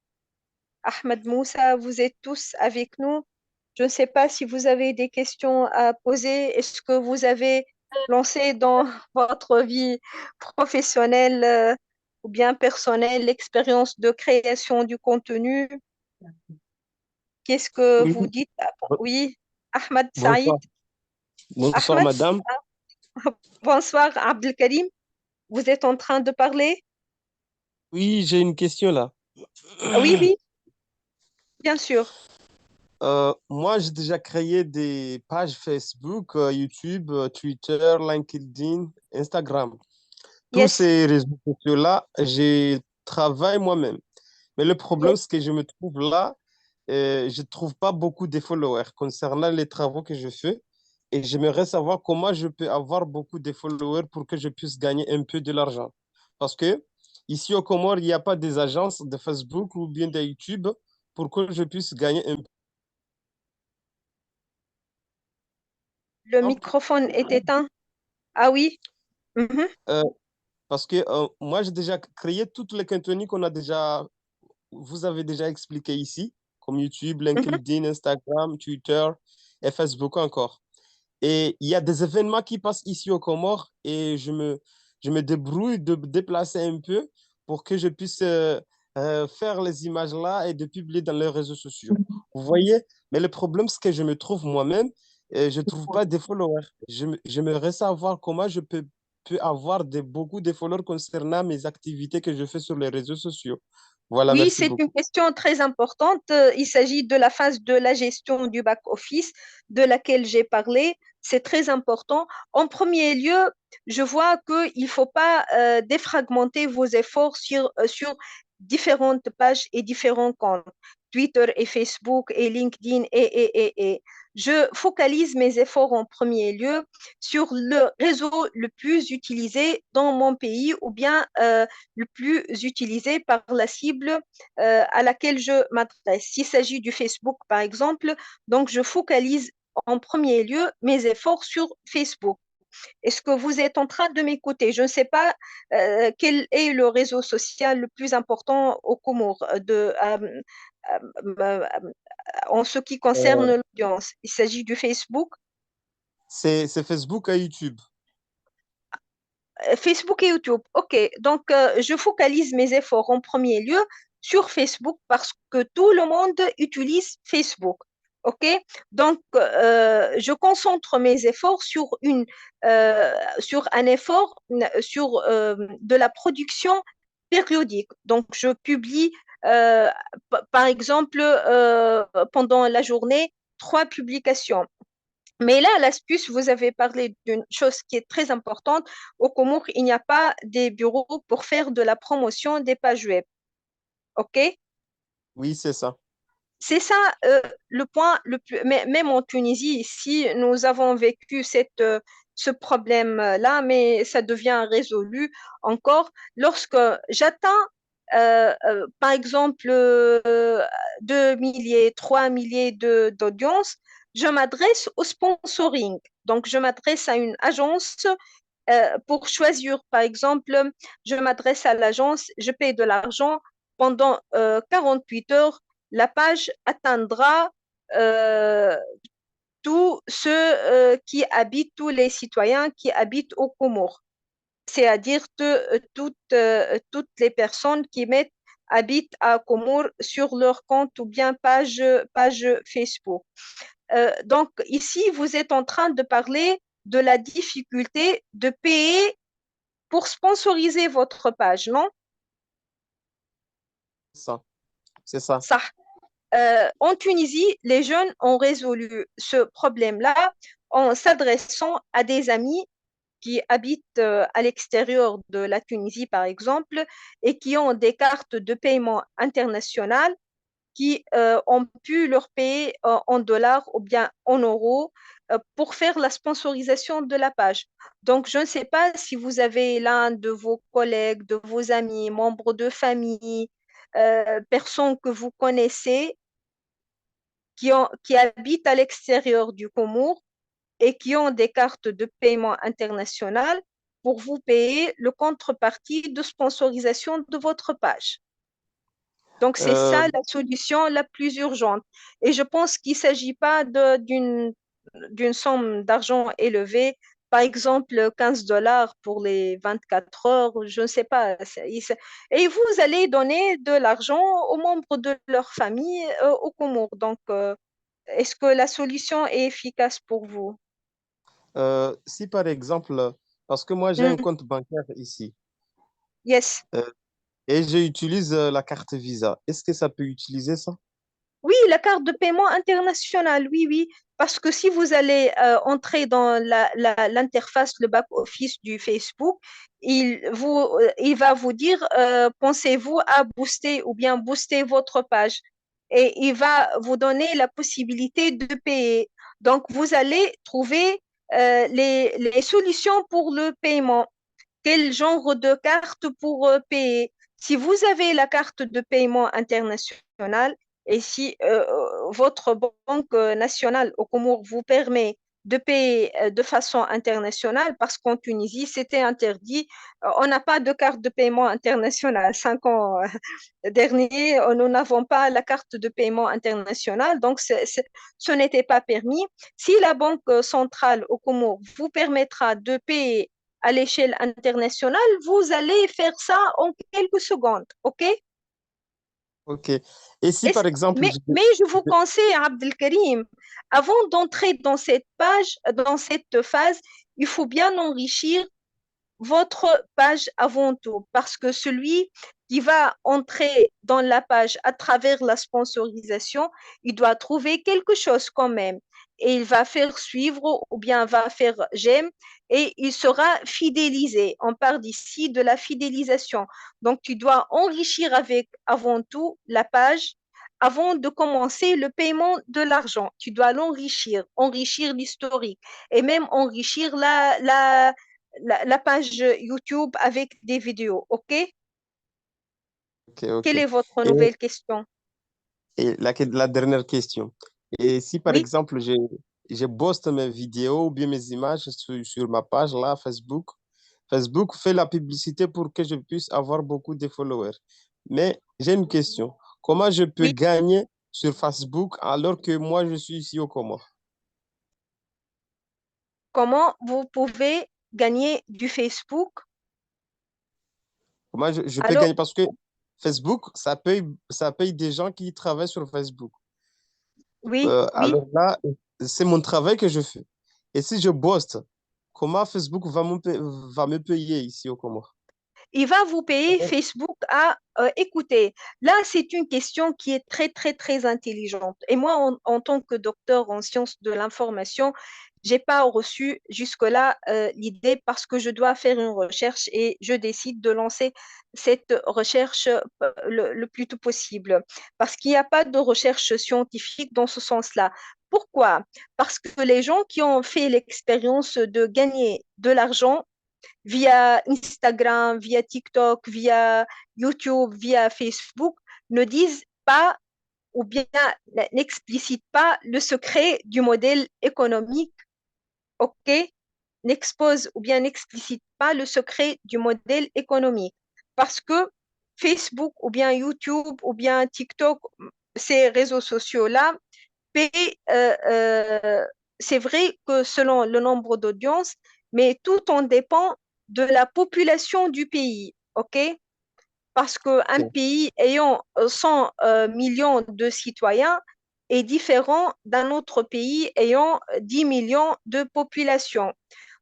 Ahmed Moussa, vous êtes tous avec nous. Je ne sais pas si vous avez des questions à poser. Est-ce que vous avez lancé dans votre vie professionnelle ou bien personnelle l'expérience de création du contenu? Qu'est-ce que Oui, vous dites? bon- Oui, Ahmed Saïd. bonsoir. Bonsoir, Ahmed, madame. bonsoir, Abdelkarim. Vous êtes en train de parler? Oui, j'ai une question là. Oui, oui, bien sûr. Moi, j'ai déjà créé des pages Facebook, YouTube, Twitter, LinkedIn, Instagram. Tous Yes. ces réseaux sociaux-là, je travaille moi-même. Mais le problème, c'est que je me trouve là, je ne trouve pas beaucoup de followers concernant les travaux que je fais. Et j'aimerais savoir comment je peux avoir beaucoup de followers pour que je puisse gagner un peu de l'argent. Parce que ici au Comores, il n'y a pas des agences de Facebook ou bien de YouTube pour que je puisse gagner un Le peu. microphone est éteint. Ah oui. Mhm. Euh, Parce que moi, j'ai déjà créé tous les contenus vous avez déjà expliqué ici, comme YouTube, Mhm. LinkedIn, Instagram, Twitter et Facebook encore. Et il y a des événements qui passent ici aux Comores et je me débrouille de me déplacer un peu pour que je puisse faire les images là et de publier dans les réseaux sociaux. Vous voyez? Mais le problème, c'est que je me trouve moi-même et je ne trouve pas des followers. J'aimerais savoir comment peux avoir beaucoup de followers concernant mes activités que je fais sur les réseaux sociaux. Voilà, Oui, merci c'est une beaucoup. question très importante. Il s'agit de la phase de la gestion du back-office de laquelle j'ai parlé. C'est très important. En premier lieu, je vois qu'il ne faut pas défragmenter vos efforts sur différentes pages et différents comptes, Twitter et Facebook et LinkedIn et. Je focalise mes efforts en premier lieu sur le réseau le plus utilisé dans mon pays ou bien le plus utilisé par la cible à laquelle je m'adresse. S'il s'agit du Facebook, par exemple, donc je focalise en premier lieu mes efforts sur Facebook. Est-ce que vous êtes en train de m'écouter? Je ne sais pas quel est le réseau social le plus important au Comores euh, en ce qui concerne Euh, l'audience. Il s'agit du Facebook. c'est Facebook et YouTube. Facebook et YouTube. OK. Donc, je focalise mes efforts en premier lieu sur Facebook parce que tout le monde utilise Facebook. OK. Donc, je concentre mes efforts sur un effort sur de la production périodique. Donc, je publie, euh, par exemple, pendant la journée, 3 publications. Mais là, l'astuce, vous avez parlé d'une chose qui est très importante. Au Comores, il n'y a pas des bureaux pour faire de la promotion des pages web. OK? Oui, c'est ça. C'est ça le point le plus. Mais même en Tunisie, ici, nous avons vécu ce problème-là, mais ça devient résolu encore lorsque j'atteins, par exemple, 2 milliers, 3 milliers d'audience. Je m'adresse au sponsoring. Donc, je m'adresse à une agence pour choisir, par exemple, je m'adresse à l'agence, je paye de l'argent pendant 48 heures, la page atteindra euh, tous ceux qui habitent, tous les citoyens qui habitent au Comores, c'est-à-dire toutes les personnes qui habitent à Comores sur leur compte ou bien page Facebook. Donc, ici, vous êtes en train de parler de la difficulté de payer pour sponsoriser votre page, non? Ça, c'est ça. Ça. En Tunisie, les jeunes ont résolu ce problème-là en s'adressant à des amis qui habitent à l'extérieur de la Tunisie, par exemple, et qui ont des cartes de paiement internationales qui ont pu leur payer en dollars ou bien en euros pour faire la sponsorisation de la page. Donc, je ne sais pas si vous avez l'un de vos collègues, de vos amis, membres de famille, personnes que vous connaissez qui habitent à l'extérieur du Comore et qui ont des cartes de paiement internationales pour vous payer le contrepartie de sponsorisation de votre page. Donc, c'est Euh, ça la solution la plus urgente. Et je pense qu'il ne s'agit pas d'une somme d'argent élevée, par exemple 15 dollars pour les 24 heures, je ne sais pas. Et vous allez donner de l'argent aux membres de leur famille au Comores. Donc, est-ce que la solution est efficace pour vous? Si par exemple, parce que moi j'ai un Mm, compte bancaire ici yes. et j'utilise la carte Visa, est-ce que ça peut utiliser ça? Oui, la carte de paiement internationale, oui, oui. Parce que si vous allez entrer dans l'interface, le back-office du Facebook, il va vous dire, pensez-vous à booster ou bien booster votre page. Et il va vous donner la possibilité de payer. Donc, vous allez trouver les solutions pour le paiement. Quel genre de carte pour payer? Si vous avez la carte de paiement internationale et si votre banque nationale au Comores vous permet de payer de façon internationale, parce qu'en Tunisie, c'était interdit, on n'a pas de carte de paiement internationale. 5 ans derniers, nous n'avons pas la carte de paiement internationale, donc ce n'était pas permis. Si la Banque centrale au Comores vous permettra de payer à l'échelle internationale, vous allez faire ça en quelques secondes, OK? Ok. Et si par exemple, Mais je vous conseille, Abdelkarim, avant d'entrer dans cette page, dans cette phase, il faut bien enrichir votre page avant tout, parce que celui qui va entrer dans la page à travers la sponsorisation, il doit trouver quelque chose quand même. Et il va faire suivre ou bien va faire j'aime et il sera fidélisé. On parle d'ici de la fidélisation. Donc, tu dois enrichir avec avant tout la page avant de commencer le paiement de l'argent. Tu dois l'enrichir, enrichir l'historique et même enrichir la page YouTube avec des vidéos, OK? ok, ok. Quelle est votre Et, nouvelle question? la dernière question. Et si par Oui, exemple, je poste mes vidéos ou bien mes images sur ma page là, Facebook, Facebook fait la publicité pour que je puisse avoir beaucoup de followers. Mais j'ai une question. Comment je peux oui. gagner sur Facebook alors que moi, je suis ici au Comores? Comment vous pouvez gagner du Facebook? Comment je peux Alors, gagner? Parce que Facebook, ça paye des gens qui travaillent sur Facebook. oui, oui. Alors là, c'est mon travail que je fais. Et si je poste, comment Facebook va me payer ici au Comores? Il va vous payer Facebook à écouter. Là, c'est une question qui est très, très, très intelligente. Et moi, en tant que docteur en sciences de l'information, j'ai pas reçu jusque-là l'idée parce que je dois faire une recherche et je décide de lancer cette recherche le plus tôt possible. Parce qu'il n'y a pas de recherche scientifique dans ce sens-là. Pourquoi? Parce que les gens qui ont fait l'expérience de gagner de l'argent via Instagram, via TikTok, via YouTube, via Facebook, ne disent pas ou bien n'explicitent pas le secret du modèle économique, ok? N'expose ou bien n'explicite pas le secret du modèle économique. Parce que Facebook ou bien YouTube ou bien TikTok, ces réseaux sociaux-là, c'est vrai que selon le nombre d'audience, mais tout en dépend de la population du pays, OK? Parce qu'un Ok, pays ayant 100 millions de citoyens est différent d'un autre pays ayant 10 millions de population.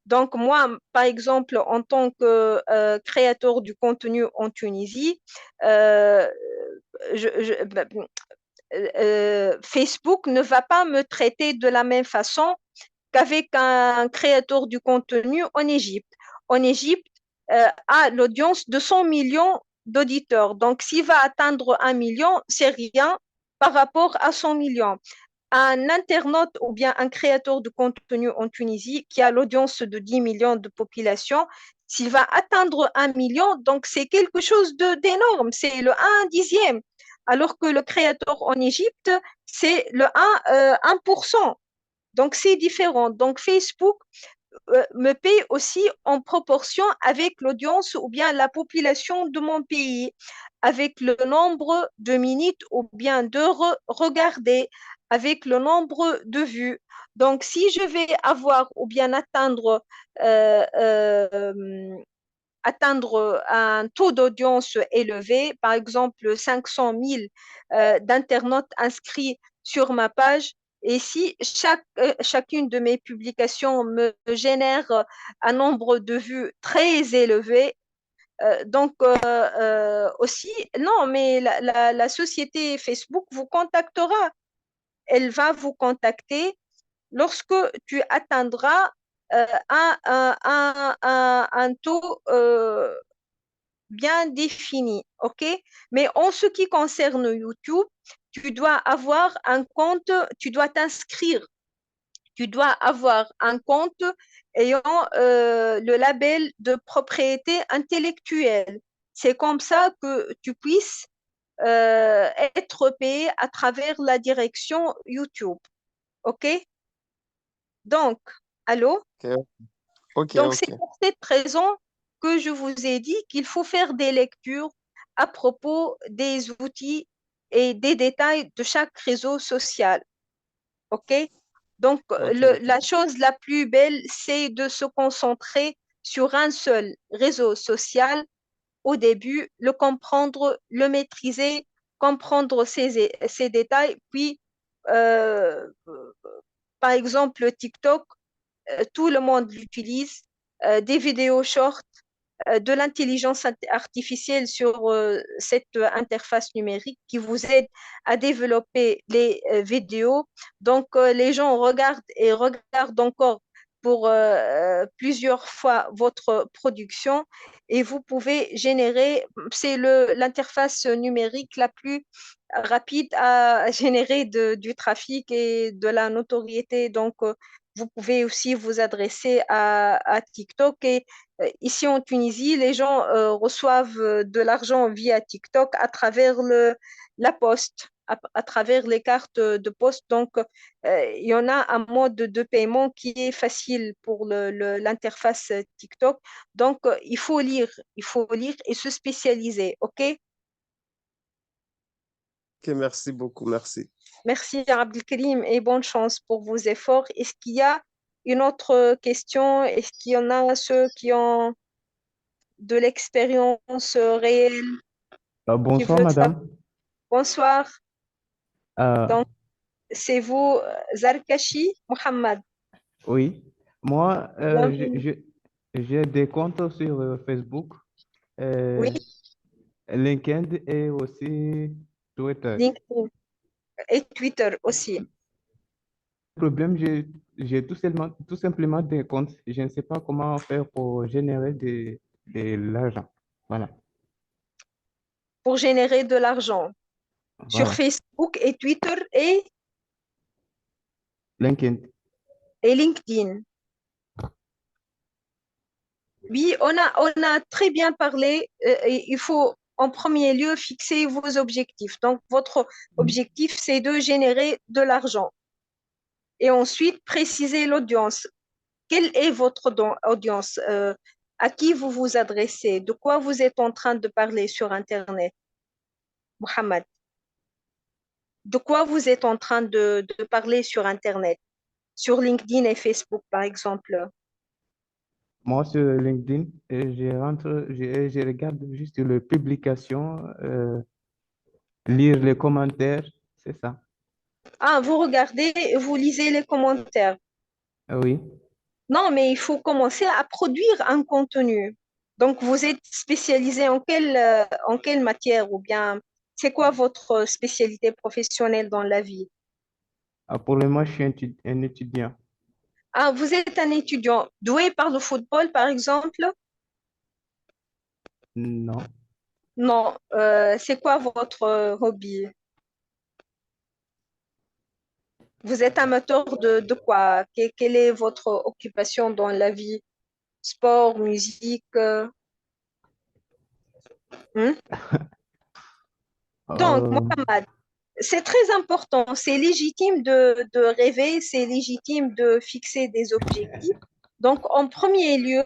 Donc, moi, par exemple, en tant que créateur du contenu en Tunisie, euh, ben, Facebook ne va pas me traiter de la même façon qu'avec un créateur du contenu en Égypte. En Égypte, a l'audience de 100 millions d'auditeurs. Donc, s'il va atteindre 1 million, c'est rien par rapport à 100 millions. Un internaute ou bien un créateur de contenu en Tunisie qui a l'audience de 10 millions de population, s'il va atteindre 1 million, donc c'est quelque chose d'énorme, c'est le 1 dixième. Alors que le créateur en Égypte, c'est le 1%. Donc, c'est différent. Donc, Facebook me paye aussi en proportion avec l'audience ou bien la population de mon pays, avec le nombre de minutes ou bien d'heures regardées, avec le nombre de vues. Donc, si je vais avoir ou bien euh, euh, atteindre un taux d'audience élevé, par exemple 500 000 d'internautes inscrits sur ma page, et si chacune de mes publications me génère un nombre de vues très élevé, Aussi, non, mais la société Facebook vous contactera. Elle va vous contacter lorsque tu atteindras un taux bien défini, OK? Mais en ce qui concerne YouTube, tu dois avoir un compte, tu dois t'inscrire, tu dois avoir un compte ayant le label de propriété intellectuelle. C'est comme ça que tu puisses être payé à travers la direction YouTube, OK? Donc, allô? Ok, ok, Donc, c'est ok. pour cette raison que je vous ai dit qu'il faut faire des lectures à propos des outils et des détails de chaque réseau social. OK? Donc, Ok, la chose la plus belle, c'est de se concentrer sur un seul réseau social au début, le comprendre, le maîtriser, comprendre ses détails, puis, euh, par exemple, TikTok, tout le monde l'utilise, des vidéos short, de l'intelligence artificielle sur cette interface numérique qui vous aide à développer les vidéos. Donc, les gens regardent et regardent encore pour plusieurs fois votre production et vous pouvez générer, c'est l'interface numérique la plus rapide à générer du trafic et de la notoriété. Donc, vous pouvez aussi vous adresser à TikTok et ici en Tunisie, les gens reçoivent de l'argent via TikTok à travers la poste, à travers les cartes de poste. Donc, il y en a un mode de paiement qui est facile pour l'interface TikTok. Donc, il faut lire et se spécialiser. OK? ok, merci beaucoup, merci. Merci, Abdelkrim, et bonne chance pour vos efforts. Est-ce qu'il y a une autre question? Est-ce qu'il y en a ceux qui ont de l'expérience réelle qui Bonsoir, veulent savoir? madame. Bonsoir. Euh, Donc, c'est vous, Zarkashi Mohammed. oui, moi, Bienvenue. j'ai des comptes sur Facebook, Oui, euh, LinkedIn et aussi Twitter. LinkedIn et Twitter aussi. Le problème, j'ai tout simplement des comptes. Je ne sais pas comment faire pour générer de l'argent. Voilà, Pour générer de l'argent sur voilà. Facebook et Twitter LinkedIn. et LinkedIn. Oui, on a très bien parlé. Et il faut en premier lieu fixer vos objectifs. Donc, votre objectif, c'est de générer de l'argent. Et ensuite, préciser l'audience. Quelle est votre audience? À qui vous vous adressez? De quoi vous êtes en train de parler sur Internet, Mohamed? De quoi vous êtes en train de parler sur Internet? Sur LinkedIn et Facebook, par exemple. Moi, sur LinkedIn, je regarde juste les publications, lire les commentaires, c'est ça. Ah, vous regardez, vous lisez les commentaires. Oui. Non, mais il faut commencer à produire un contenu. Donc, vous êtes spécialisé en quelle matière ou bien c'est quoi votre spécialité professionnelle dans la vie? Ah, pour le moment, je suis un étudiant. Ah, vous êtes un étudiant doué par le football, par exemple? Non. Non. C'est quoi votre hobby? Vous êtes amateur de quoi? Quelle est votre occupation dans la vie? Sport, musique? Hmm? Donc, Euh, Mohamed, c'est très important, c'est légitime de rêver, c'est légitime de fixer des objectifs. Donc, en premier lieu,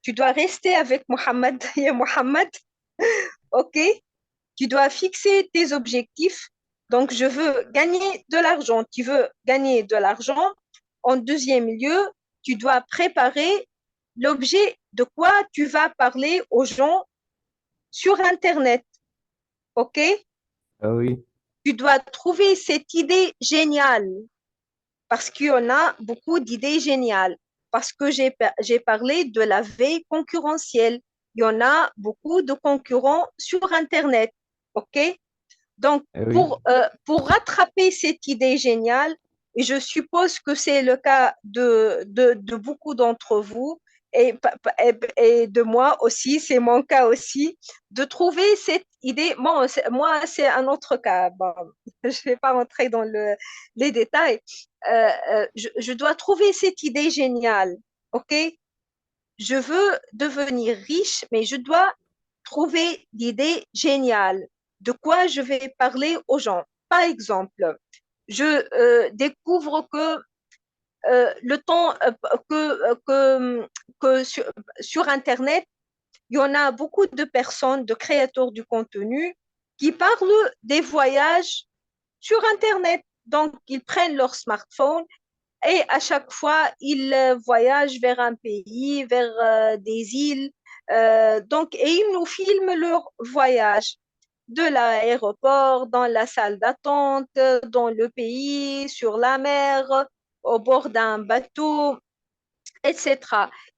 tu dois rester avec Mohamed et Mohamed, ok? Tu dois fixer tes objectifs. Donc, je veux gagner de l'argent. Tu veux gagner de l'argent. En deuxième lieu, tu dois préparer l'objet de quoi tu vas parler aux gens sur Internet, ok? oui. Tu dois trouver cette idée géniale parce qu'il y en a beaucoup d'idées géniales. Parce que j'ai parlé de la veille concurrentielle. il y en a beaucoup de concurrents sur Internet. OK? Donc, Oui, pour rattraper cette idée géniale, et je suppose que c'est le cas de beaucoup d'entre vous, et de moi aussi, c'est mon cas aussi, de trouver cette idée. Bon, moi, c'est un autre cas. Bon, je ne vais pas rentrer dans les détails. Je dois trouver cette idée géniale. OK? Je veux devenir riche, mais je dois trouver l'idée géniale. De quoi je vais parler aux gens? Par exemple, je découvre que le temps que sur Internet, il y en a beaucoup de personnes, de créateurs du contenu, qui parlent des voyages sur Internet. Donc, ils prennent leur smartphone et à chaque fois, ils voyagent vers un pays, vers des îles. Donc, et ils nous filment leur voyage de l'aéroport, dans la salle d'attente, dans le pays, sur la mer, au bord d'un bateau, etc.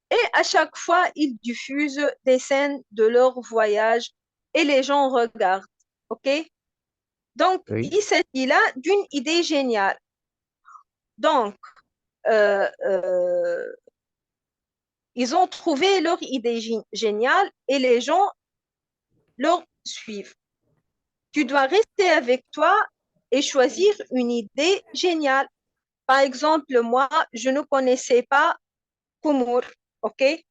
Et à chaque fois, ils diffusent des scènes de leur voyage et les gens regardent. OK? Donc, oui, il s'agit là d'une idée géniale. Donc, euh, euh, ils ont trouvé leur idée géniale et les gens leur suivent. Tu dois rester avec toi et choisir une idée géniale. Par exemple, moi, je ne connaissais pas Kumour, ok?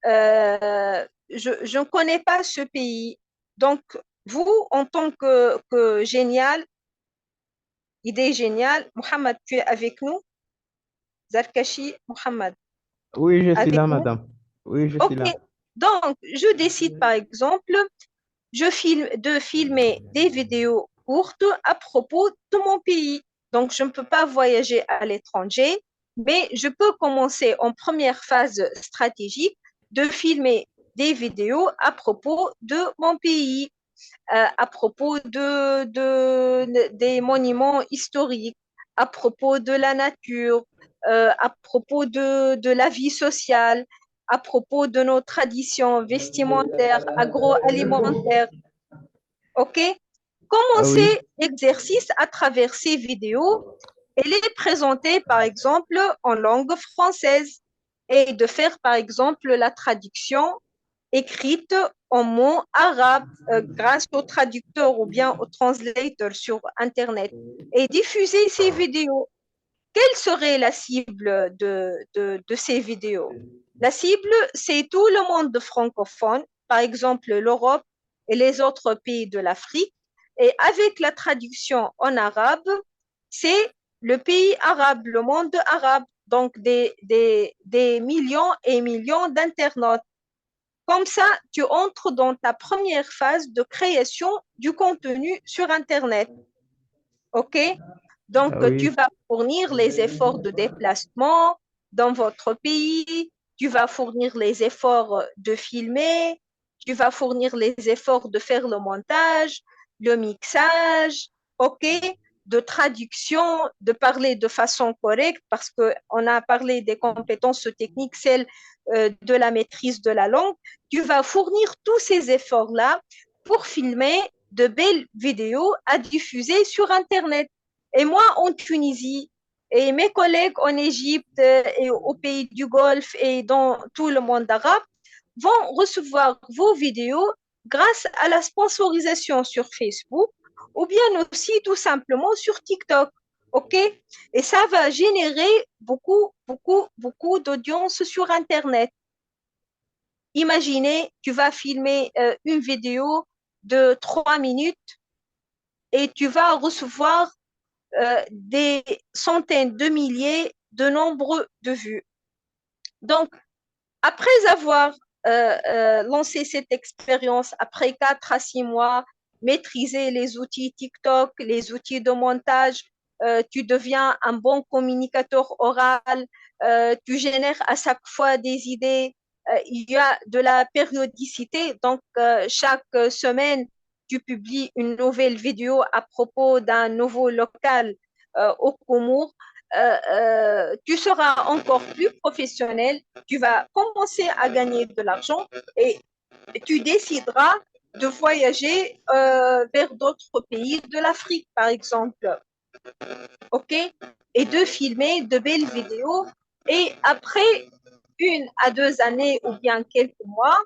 Je ne connais pas ce pays. Donc, vous, en tant que génial, idée géniale, Mohamed, tu es avec nous? Zarkashi, Mohamed, oui, je suis avec là, nous? madame. Oui, je suis Ok. là. Donc, je décide, par exemple, de filmer des vidéos courtes à propos de mon pays. Donc, je ne peux pas voyager à l'étranger, mais je peux commencer en première phase stratégique de filmer des vidéos à propos de mon pays, à propos des monuments historiques, à propos de la nature, à propos de la vie sociale, à propos de nos traditions vestimentaires, agroalimentaires. OK? Ah oui, Commencer l'exercice à travers ces vidéos et les présenter, par exemple, en langue française et de faire, par exemple, la traduction écrite en mots arabes grâce au traducteur ou bien au translator sur Internet et diffuser ces vidéos. Quelle serait la cible de ces vidéos? La cible, c'est tout le monde francophone, par exemple l'Europe et les autres pays de l'Afrique. Et avec la traduction en arabe, c'est le pays arabe, le monde arabe, donc des millions et millions d'internautes. Comme ça, tu entres dans ta première phase de création du contenu sur Internet. OK? Donc, ah tu oui, vas fournir les efforts de déplacement dans votre pays, tu vas fournir les efforts de filmer, tu vas fournir les efforts de faire le montage, le mixage, OK? De traduction, de parler de façon correcte, parce qu'on a parlé des compétences techniques, celles de la maîtrise de la langue. Tu vas fournir tous ces efforts-là pour filmer de belles vidéos à diffuser sur Internet. Et moi, en Tunisie, et mes collègues en Égypte et au pays du Golfe et dans tout le monde arabe vont recevoir vos vidéos grâce à la sponsorisation sur Facebook ou bien aussi tout simplement sur TikTok. OK? Et ça va générer beaucoup, beaucoup, beaucoup d'audience sur Internet. Imaginez, tu vas filmer une vidéo de 3 minutes et tu vas recevoir des centaines de milliers de nombre de vues. Donc, après avoir lancé cette expérience, après 4 à 6 mois, maîtriser les outils TikTok, les outils de montage, tu deviens un bon communicateur oral, tu génères à chaque fois des idées, il y a de la périodicité, donc chaque semaine, tu publies une nouvelle vidéo à propos d'un nouveau local au Comores. tu seras encore plus professionnel, tu vas commencer à gagner de l'argent et tu décideras de voyager vers d'autres pays de l'Afrique, par exemple. OK? Et de filmer de belles vidéos. Et après 1 à 2 années ou bien quelques mois,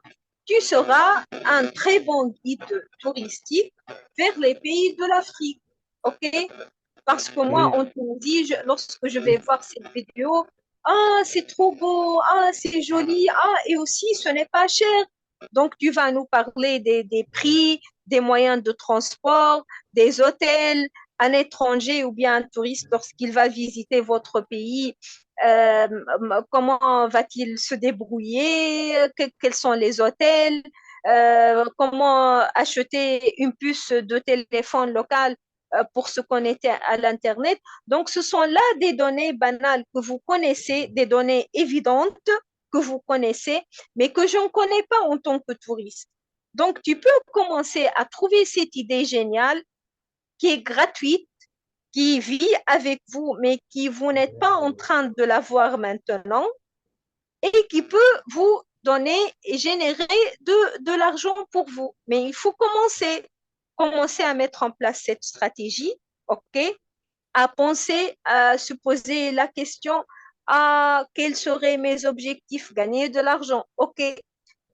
tu seras un très bon guide touristique vers les pays de l'Afrique. OK? Parce que moi, Oui, en Tunisie, lorsque je vais voir cette vidéo, ah, c'est trop beau, ah, c'est joli, ah, et aussi, ce n'est pas cher. Donc, tu vas nous parler des prix, des moyens de transport, des hôtels. Un étranger ou bien un touriste, lorsqu'il va visiter votre pays, euh, comment va-t-il se débrouiller? Quels sont les hôtels? Comment acheter une puce de téléphone local pour se connecter à l'Internet. Donc, ce sont là des données banales que vous connaissez, des données évidentes que vous connaissez, mais que je ne connais pas en tant que touriste. Donc, tu peux commencer à trouver cette idée géniale qui est gratuite, qui vit avec vous, mais qui vous n'êtes pas en train de la voir maintenant et qui peut vous donner et générer de l'argent pour vous. Mais il faut commencer à mettre en place cette stratégie, OK? À penser, à se poser la question, quels seraient mes objectifs? Gagner de l'argent, OK?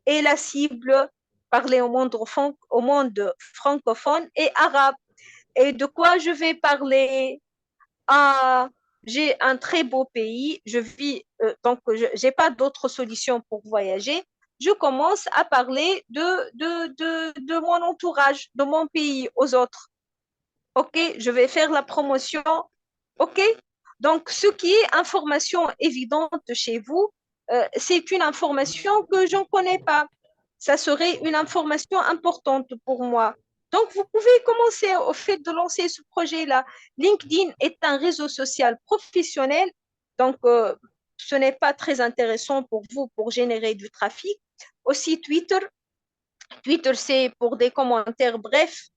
Et la cible, parler au monde francophone et arabe. Et de quoi je vais parler? Ah, j'ai un très beau pays, je vis, donc je n'ai pas d'autre solution pour voyager. Je commence à parler de mon entourage, de mon pays aux autres. OK, je vais faire la promotion. OK, donc ce qui est information évidente chez vous, c'est une information que je ne connais pas. Ça serait une information importante pour moi. Donc, vous pouvez commencer au fait de lancer ce projet-là. LinkedIn est un réseau social professionnel, donc ce n'est pas très intéressant pour vous pour générer du trafic. Aussi, Twitter, c'est pour des commentaires brefs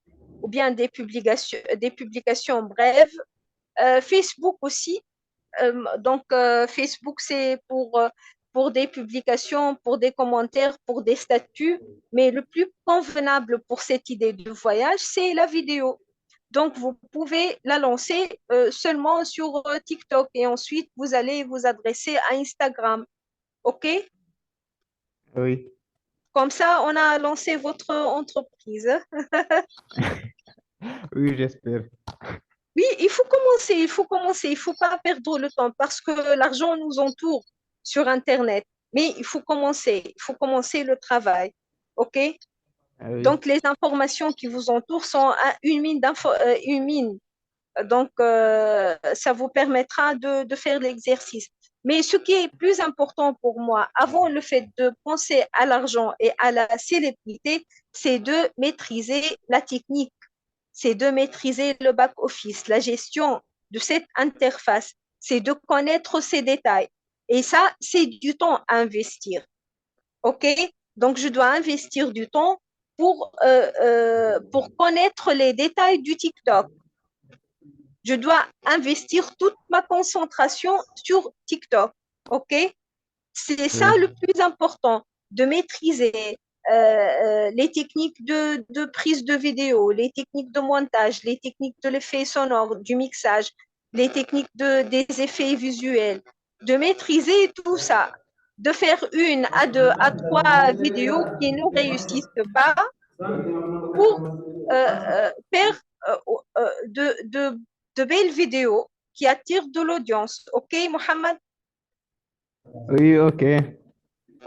ou bien des publications brèves. Facebook aussi. Facebook, c'est pour des publications, pour des commentaires, pour des statuts. Mais le plus convenable pour cette idée de voyage, c'est la vidéo. Donc, vous pouvez la lancer seulement sur TikTok et ensuite, vous allez vous adresser à Instagram. OK? oui, Comme ça, on a lancé votre entreprise. oui, j'espère. Oui, il faut pas perdre le temps parce que l'argent nous entoure sur Internet. Mais il faut commencer le travail. OK? Ah oui, Donc, les informations qui vous entourent sont une mine une mine. Donc, ça vous permettra de faire l'exercice. Mais ce qui est plus important pour moi, avant le fait de penser à l'argent et à la célébrité, c'est de maîtriser la technique, c'est de maîtriser le back-office, la gestion de cette interface, c'est de connaître ces détails. Et ça, c'est du temps à investir. OK? Donc, je dois investir du temps pour connaître les détails du TikTok. Je dois investir toute ma concentration sur TikTok. OK? C'est ça oui, le plus important, de maîtriser les techniques de prise de vidéo, les techniques de montage, les techniques de l'effet sonore, du mixage, les techniques des effets visuels, de maîtriser tout ça, de faire 1 à 2 à 3 vidéos qui ne réussissent pas pour faire de belles vidéos qui attirent de l'audience. OK, Mohamed? oui, ok.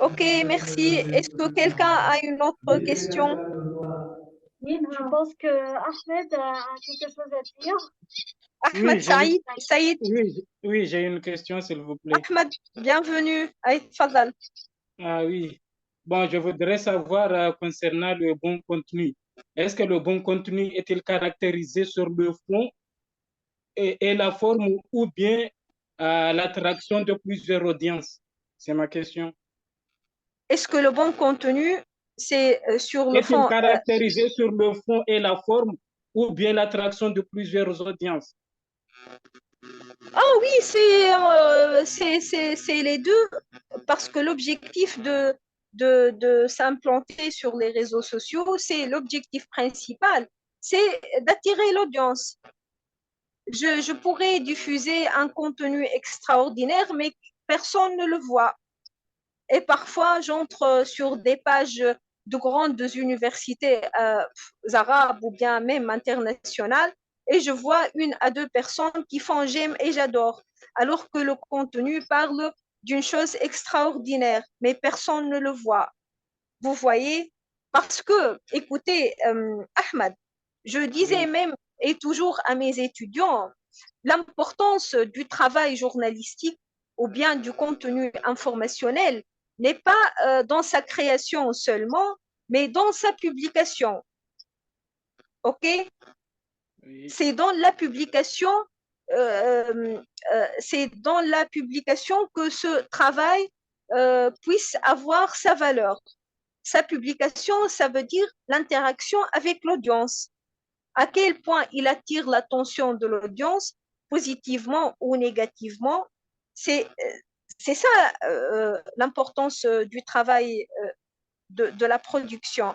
OK, merci. Est-ce que quelqu'un a une autre question? Oui, je pense que Ahmed a quelque chose à dire. Ahmed Oui, Saïd, Saïd, oui, j'ai une question, s'il vous plaît. Ahmed, bienvenue. Aïe, Fadal. Ah oui. Bon, je voudrais savoir concernant le bon contenu. Est-ce que le bon contenu est-il caractérisé sur le fond et la forme ou bien l'attraction de plusieurs audiences? C'est ma question. Est-ce que le bon contenu, c'est sur le Est-il fond? caractérisé sur le fond et la forme ou bien l'attraction de plusieurs audiences? Ah oui, c'est les deux, parce que l'objectif de s'implanter sur les réseaux sociaux, c'est l'objectif principal, c'est d'attirer l'audience. Je pourrais diffuser un contenu extraordinaire, mais personne ne le voit. Et parfois, j'entre sur des pages de grandes universités arabes ou bien même internationales et je vois 1 à 2 personnes qui font j'aime et j'adore, alors que le contenu parle d'une chose extraordinaire, mais personne ne le voit. Vous voyez? Parce que, écoutez, Ahmed, je disais Oui, même et toujours à mes étudiants, l'importance du travail journalistique ou bien du contenu informationnel n'est pas dans sa création seulement, mais dans sa publication. OK? oui, C'est dans la publication, c'est dans la publication que ce travail puisse avoir sa valeur. Sa publication, ça veut dire l'interaction avec l'audience. À quel point il attire l'attention de l'audience, positivement ou négativement. C'est ça l'importance du travail de la production.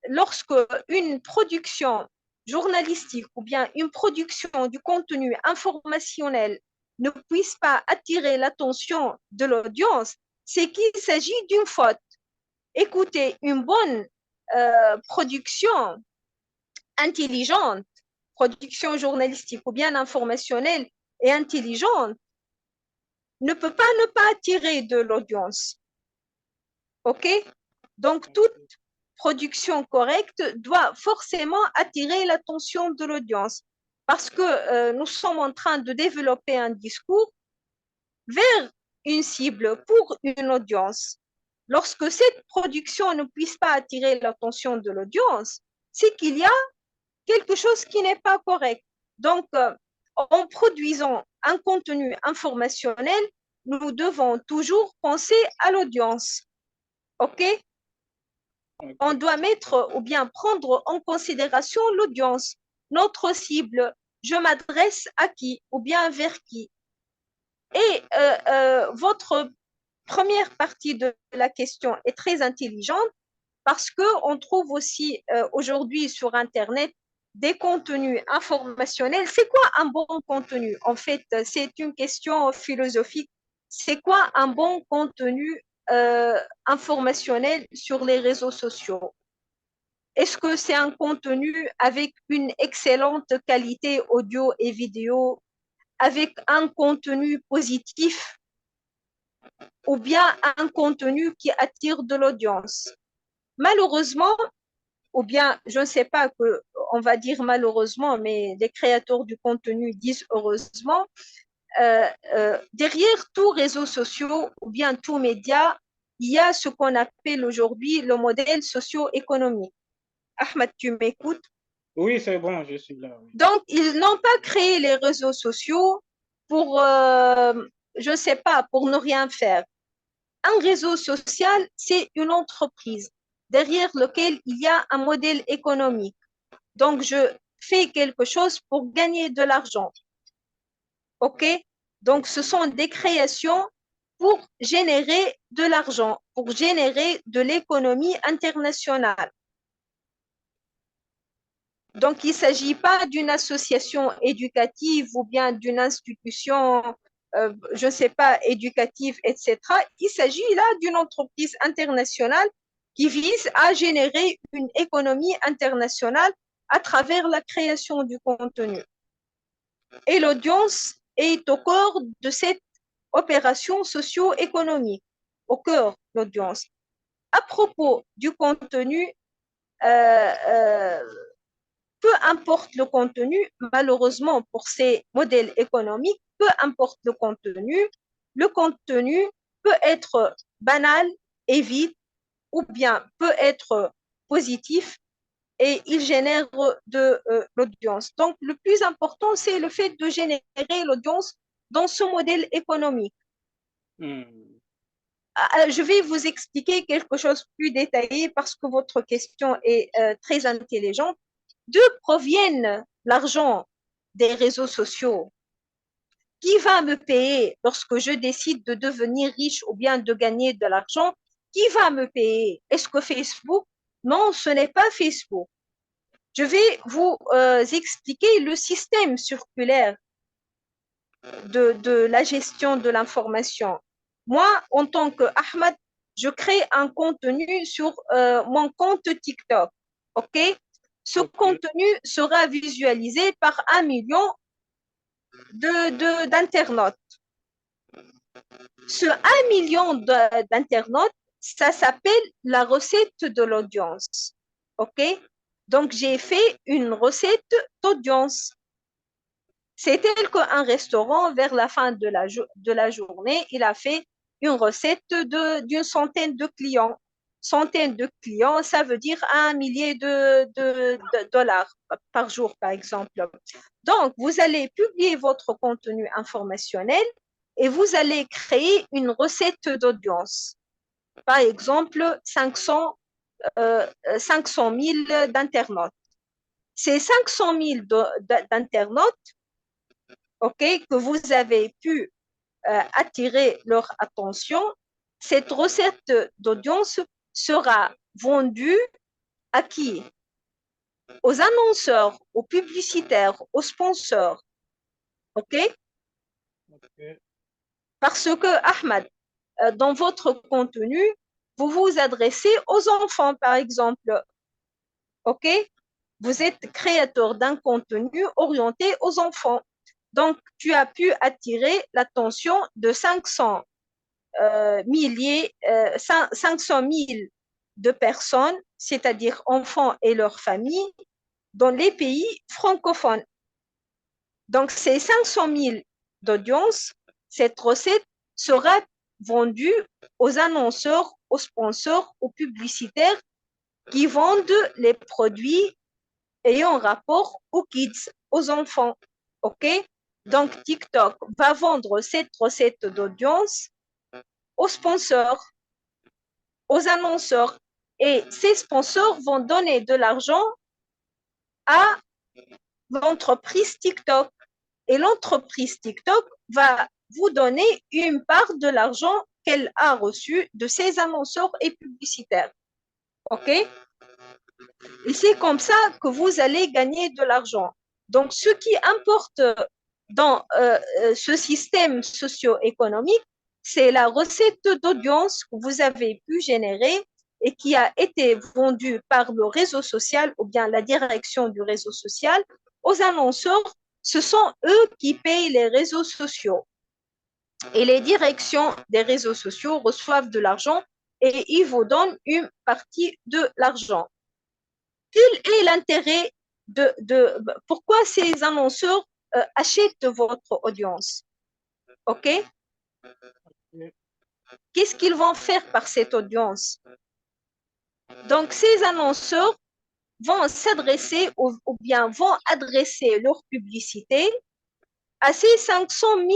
Lorsque une production journalistique ou bien une production du contenu informationnel ne puisse pas attirer l'attention de l'audience, c'est qu'il s'agit d'une faute. Écoutez, une bonne production intelligente, production journalistique ou bien informationnelle et intelligente, ne peut pas ne pas attirer de l'audience. OK? Donc, toute production correcte doit forcément attirer l'attention de l'audience parce que nous sommes en train de développer un discours vers une cible pour une audience. Lorsque cette production ne puisse pas attirer l'attention de l'audience, c'est qu'il y a quelque chose qui n'est pas correct. Donc, en produisant un contenu informationnel, nous devons toujours penser à l'audience. OK? On ok. doit mettre ou bien prendre en considération l'audience, notre cible. Je m'adresse à qui ou bien vers qui? Et votre première partie de la question est très intelligente parce qu'on trouve aussi aujourd'hui sur Internet des contenus informationnels. C'est quoi un bon contenu? En fait, c'est une question philosophique. C'est quoi un bon contenu informationnel sur les réseaux sociaux? Est-ce que c'est un contenu avec une excellente qualité audio et vidéo, avec un contenu positif ou bien un contenu qui attire de l'audience? Malheureusement, ou bien je ne sais pas que on va dire malheureusement, mais les créateurs du contenu disent heureusement, derrière tout réseau social ou bien tout média, il y a ce qu'on appelle aujourd'hui le modèle socio-économique. Ahmed, tu m'écoutes? Oui, c'est bon, je suis là. Oui. Donc, ils n'ont pas créé les réseaux sociaux pour, je ne sais pas, pour ne rien faire. Un réseau social, c'est une entreprise derrière laquelle il y a un modèle économique. Donc, je fais quelque chose pour gagner de l'argent. OK? Donc, ce sont des créations pour générer de l'argent, pour générer de l'économie internationale. Donc, il ne s'agit pas d'une association éducative ou bien d'une institution, je ne sais pas, éducative, etc. Il s'agit là d'une entreprise internationale qui vise à générer une économie internationale à travers la création du contenu. Et l'audience est au cœur de cette opération socio-économique, au cœur de l'audience. À propos du contenu, peu importe le contenu, malheureusement pour ces modèles économiques, peu importe le contenu peut être banal et vide ou bien peut être positif et il génère de l'audience. Donc, le plus important, c'est le fait de générer l'audience dans ce modèle économique. Je vais vous expliquer quelque chose de plus détaillé parce que votre question est très intelligente. D'où proviennent l'argent des réseaux sociaux? Qui va me payer lorsque je décide de devenir riche ou bien de gagner de l'argent? Qui va me payer? Est-ce que Facebook? Non, ce n'est pas Facebook. Je vais vous expliquer le système circulaire de la gestion de l'information. Moi, en tant que Ahmed, je crée un contenu sur mon compte TikTok. OK? Ce contenu sera visualisé par 1 million d'internautes. Ce 1 million d'internautes, ça s'appelle la recette de l'audience. OK? Donc, j'ai fait une recette d'audience. C'est tel qu'un restaurant, vers la fin de la journée, il a fait une recette d'une centaine de clients. Centaine de clients, ça veut dire 1 millier de dollars par jour, par exemple. Donc, vous allez publier votre contenu informationnel et vous allez créer une recette d'audience. Par exemple, 500 000 d'internautes. Ces 500 000 d'internautes, OK, que vous avez pu attirer leur attention, cette recette d'audience sera vendue à qui? Aux annonceurs, aux publicitaires, aux sponsors. OK? Parce que, Ahmed, dans votre contenu, vous vous adressez aux enfants, par exemple. OK? Vous êtes créateur d'un contenu orienté aux enfants. Donc, tu as pu attirer l'attention de 500 000 de personnes, c'est-à-dire enfants et leurs familles, dans les pays francophones. Donc, ces 500 000 d'audience, cette recette sera vendue aux annonceurs, aux sponsors, aux publicitaires qui vendent les produits ayant rapport aux kids, aux enfants. OK? Donc, TikTok va vendre cette recette d'audience aux sponsors, aux annonceurs. Et ces sponsors vont donner de l'argent à l'entreprise TikTok. Et l'entreprise TikTok va vous donner une part de l'argent qu'elle a reçu de ses annonceurs et publicitaires. OK? Et c'est comme ça que vous allez gagner de l'argent. Donc, ce qui importe dans ce système socio-économique, c'est la recette d'audience que vous avez pu générer et qui a été vendue par le réseau social ou bien la direction du réseau social aux annonceurs. Ce sont eux qui payent les réseaux sociaux. Et les directions des réseaux sociaux reçoivent de l'argent et ils vous donnent une partie de l'argent. Quel est l'intérêt pourquoi ces annonceurs achètent votre audience? OK? Qu'est-ce qu'ils vont faire par cette audience? Donc, ces annonceurs vont s'adresser ou bien vont adresser leur publicité à ces 500 000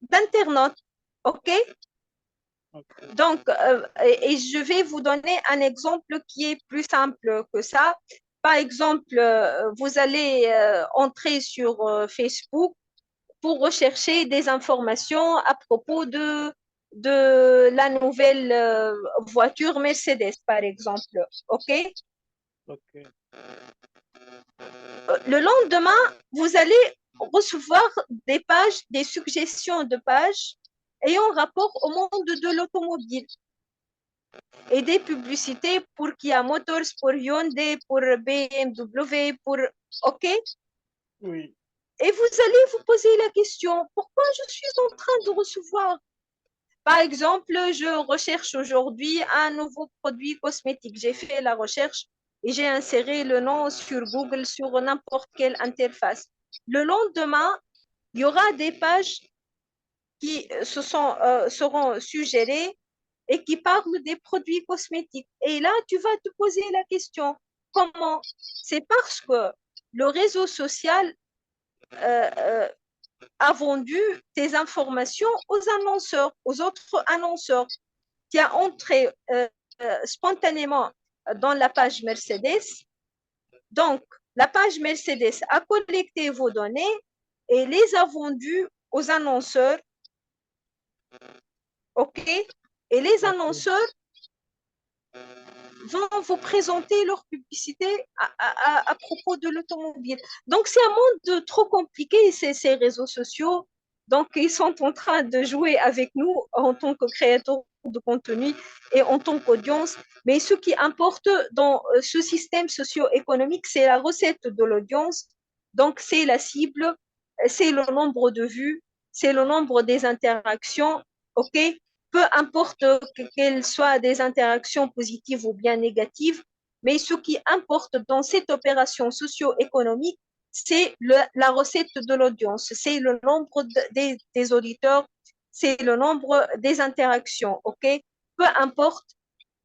d'internautes. OK? Donc, et je vais vous donner un exemple qui est plus simple que ça. Par exemple, vous allez entrer sur Facebook pour rechercher des informations à propos de la nouvelle voiture Mercedes, par exemple. OK? Le lendemain, vous allez recevoir des pages, des suggestions de pages ayant rapport au monde de l'automobile et des publicités pour Kia Motors, pour Hyundai, pour BMW, pour OK? Oui. Et vous allez vous poser la question, pourquoi je suis en train de recevoir? Par exemple, je recherche aujourd'hui un nouveau produit cosmétique. J'ai fait la recherche et j'ai inséré le nom sur Google, sur n'importe quelle interface. Le lendemain, il y aura des pages qui seront suggérées et qui parlent des produits cosmétiques. Et là, tu vas te poser la question, comment? C'est parce que le réseau social a vendu tes informations aux annonceurs, aux autres annonceurs, qui a entré spontanément dans la page Mercedes. Donc, la page Mercedes a collecté vos données et les a vendus aux annonceurs, ok? Et les annonceurs vont vous présenter leur publicité à propos de l'automobile. Donc, c'est un monde trop compliqué, ces réseaux sociaux. Donc, ils sont en train de jouer avec nous en tant que créateurs de contenu et en tant qu'audience. Mais ce qui importe dans ce système socio-économique, c'est la recette de l'audience. Donc, c'est la cible, c'est le nombre de vues, c'est le nombre des interactions, OK? Peu importe qu'elles soient des interactions positives ou bien négatives, mais ce qui importe dans cette opération socio-économique, c'est la recette de l'audience, c'est le nombre des auditeurs, c'est le nombre des interactions, ok? Peu importe,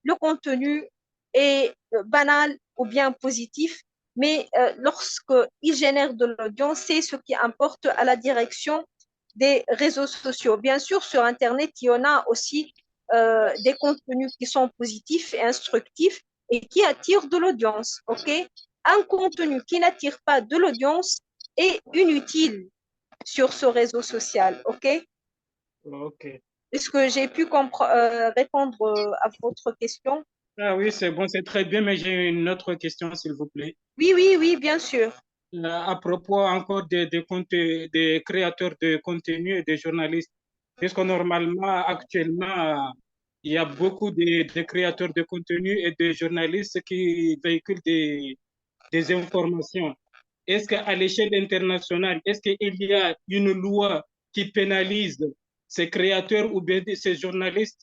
le contenu est banal ou bien positif, mais lorsqu'il génère de l'audience, c'est ce qui importe à la direction des réseaux sociaux. Bien sûr, sur Internet, il y en a aussi des contenus qui sont positifs et instructifs et qui attirent de l'audience. Ok? Un contenu qui n'attire pas de l'audience est inutile sur ce réseau social. Ok? Ok. Est-ce que j'ai pu répondre à votre question? Ah oui, c'est bon, c'est très bien, mais j'ai une autre question, s'il vous plaît. Oui, oui, oui, bien sûr. À propos encore des créateurs de contenu et des journalistes, puisque normalement, actuellement, il y a beaucoup de créateurs de contenu et de journalistes qui véhiculent des informations. Est-ce qu'à l'échelle internationale, est-ce qu'il y a une loi qui pénalise ces créateurs ou bien ces journalistes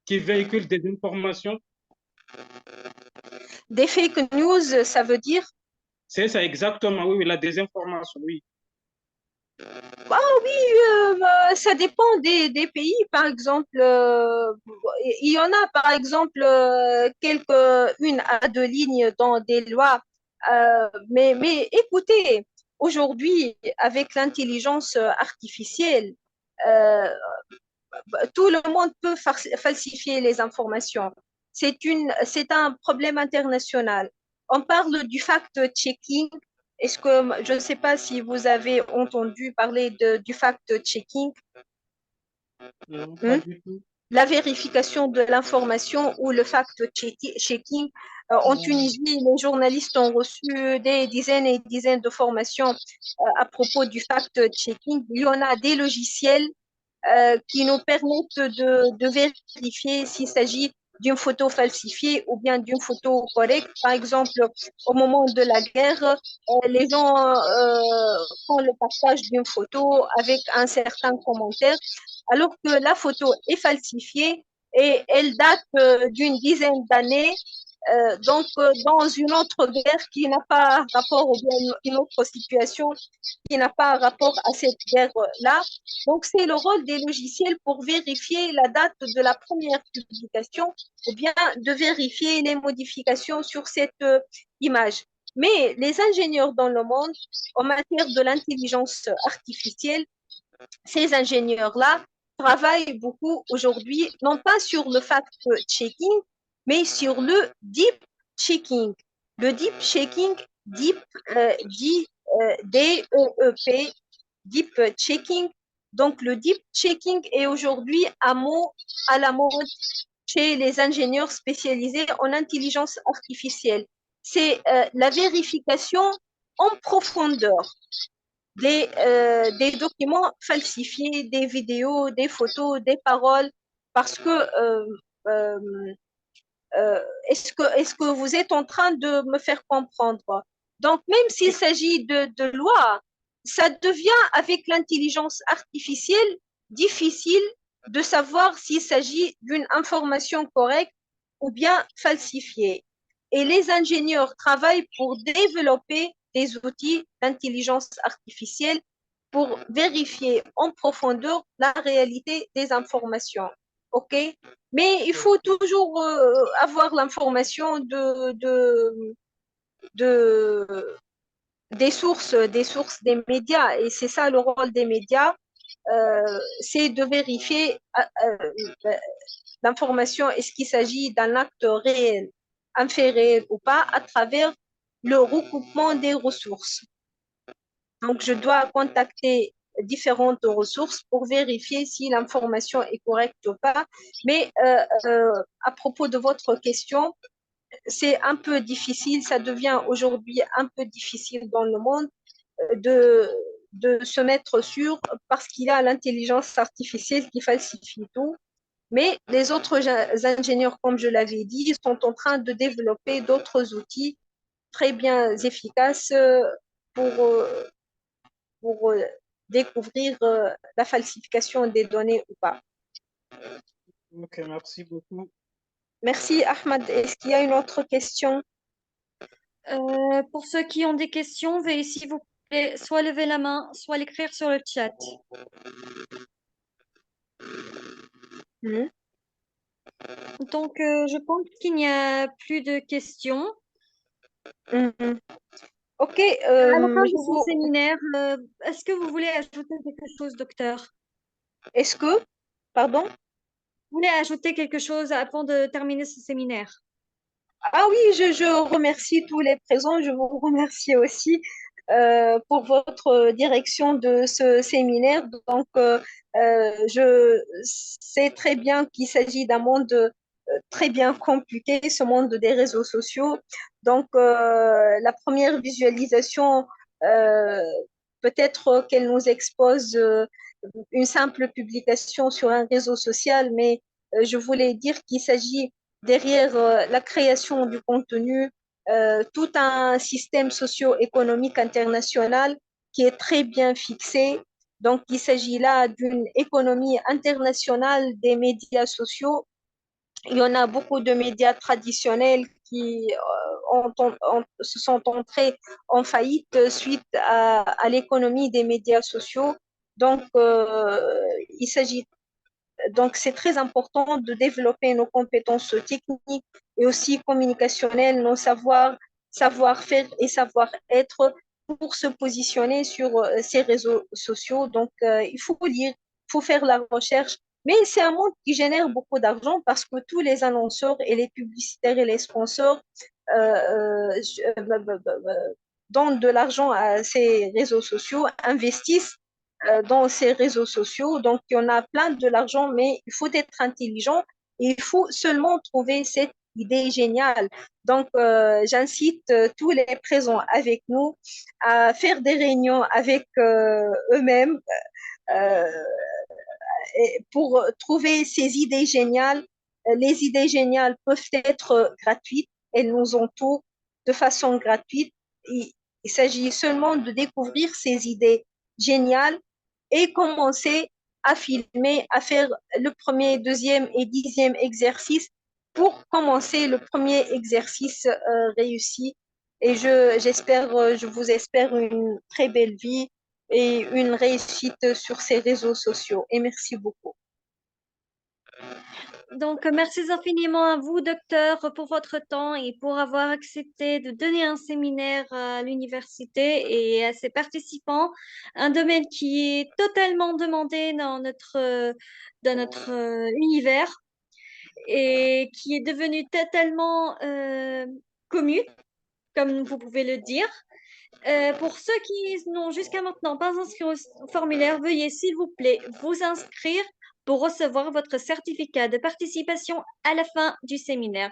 qui véhiculent des informations? Des fake news, ça veut dire? C'est ça, exactement, oui, oui, la désinformation, oui. Ah oui, ça dépend des pays. Par exemple, il y en a, par exemple, une à deux lignes dans des lois. Mais écoutez, aujourd'hui, avec l'intelligence artificielle, euh, tout le monde peut falsifier les informations. C'est un problème international. On parle du fact-checking. Est-ce que, je ne sais pas si vous avez entendu parler du fact-checking, Non, pas hein? du tout. La vérification de l'information ou le fact-checking. En Tunisie, les journalistes ont reçu des dizaines et dizaines de formations à propos du fact-checking. Il y en a des logiciels qui nous permettent de vérifier s'il s'agit d'une photo falsifiée ou bien d'une photo correcte. Par exemple, au moment de la guerre, les gens font le partage d'une photo avec un certain commentaire, alors que la photo est falsifiée et elle date d'une dizaine d'années. Dans une autre guerre qui n'a pas rapport, ou bien une autre situation qui n'a pas rapport à cette guerre-là. Donc, c'est le rôle des logiciels pour vérifier la date de la première publication ou bien de vérifier les modifications sur cette image. Mais les ingénieurs dans le monde, en matière de l'intelligence artificielle, ces ingénieurs-là travaillent beaucoup aujourd'hui, non pas sur le fact-checking, mais sur le deep checking. Le deep checking, deep, D-E-E-P, deep checking. Donc, le deep checking est aujourd'hui un mot à la mode chez les ingénieurs spécialisés en intelligence artificielle. C'est la vérification en profondeur des documents falsifiés, des vidéos, des photos, des paroles, parce que euh, est-ce que vous êtes en train de me faire comprendre? Donc, même s'il s'agit de loi, ça devient avec l'intelligence artificielle difficile de savoir s'il s'agit d'une information correcte ou bien falsifiée. Et les ingénieurs travaillent pour développer des outils d'intelligence artificielle pour vérifier en profondeur la réalité des informations. OK? Mais il faut toujours avoir l'information de, des sources des médias. Et c'est ça le rôle des médias, c'est de vérifier l'information, est-ce qu'il s'agit d'un acte réel, un fait réel ou pas, à travers le recoupement des ressources. Donc, je dois contacter différentes ressources pour vérifier si l'information est correcte ou pas. Mais à propos de votre question, c'est un peu difficile, ça devient aujourd'hui un peu difficile dans le monde de, de se mettre sûr parce qu'il y a l'intelligence artificielle qui falsifie tout. Mais les autres ingénieurs, comme je l'avais dit, sont en train de développer d'autres outils très bien efficaces pour découvrir la falsification des données ou pas. Ok, merci beaucoup. Merci, Ahmad. Est-ce qu'il y a une autre question? Pour ceux qui ont des questions, veuillez s'il vous plaît soit lever la main, soit l'écrire sur le chat. Mhm. Donc, je pense qu'il n'y a plus de questions. Mhm. Ok, À la fin de je ce vous... séminaire, est-ce que vous voulez ajouter quelque chose, docteur? Est-ce que, pardon? Vous voulez ajouter quelque chose avant de terminer ce séminaire? Ah oui, je remercie tous les présents. Je vous remercie aussi pour votre direction de ce séminaire. Donc, je sais très bien qu'il s'agit d'un monde très bien compliqué, ce monde des réseaux sociaux. Donc, la première visualisation, euh, peut-être qu'elle nous expose une simple publication sur un réseau social, mais je voulais dire qu'il s'agit derrière la création du contenu, tout un système socio-économique international qui est très bien fixé. Donc, il s'agit là d'une économie internationale des médias sociaux. Il y en a beaucoup de médias traditionnels qui se sont entrés en faillite suite à l'économie des médias sociaux. Donc, il s'agit donc, c'est très important de développer nos compétences techniques et aussi communicationnelles, nos savoir-faire et savoir-être pour se positionner sur ces réseaux sociaux. Donc, il faut lire, il faut faire la recherche. Mais c'est un monde qui génère beaucoup d'argent parce que tous les annonceurs et les publicitaires et les sponsors donnent de l'argent à ces réseaux sociaux, investissent dans ces réseaux sociaux. Donc, il y en a plein de l'argent, mais il faut être intelligent et il faut seulement trouver cette idée géniale. Donc, j'incite tous les présents avec nous à faire des réunions avec eux-mêmes euh, pour trouver ces idées géniales. Les idées géniales peuvent être gratuites, elles nous entourent de façon gratuite. Il s'agit seulement de découvrir ces idées géniales et commencer à filmer, à faire le premier, deuxième et 10e exercice pour commencer le premier exercice réussi. Et je vous espère une très belle vie et une réussite sur ces réseaux sociaux. Et merci beaucoup. Donc, merci infiniment à vous, docteur, pour votre temps et pour avoir accepté de donner un séminaire à l'université et à ses participants, un domaine qui est totalement demandé dans notre univers et qui est devenu totalement commun, comme vous pouvez le dire. Pour ceux qui n'ont jusqu'à maintenant pas inscrit au formulaire, veuillez s'il vous plaît vous inscrire pour recevoir votre certificat de participation à la fin du séminaire.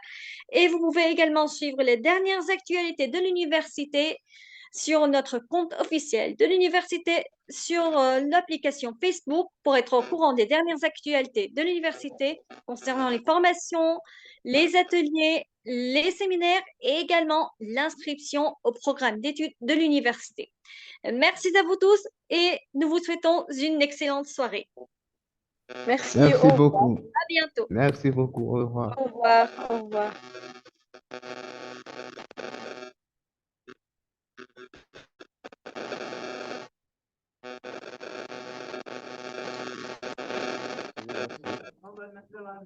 Et vous pouvez également suivre les dernières actualités de l'université sur notre compte officiel de l'université sur l'application Facebook pour être au courant des dernières actualités de l'université concernant les formations, les ateliers, les séminaires et également l'inscription au programme d'études de l'université. Merci à vous tous et nous vous souhaitons une excellente soirée. Merci, Merci au revoir. beaucoup. À bientôt. Merci beaucoup. Au revoir. Au revoir. Au revoir. On va mettre la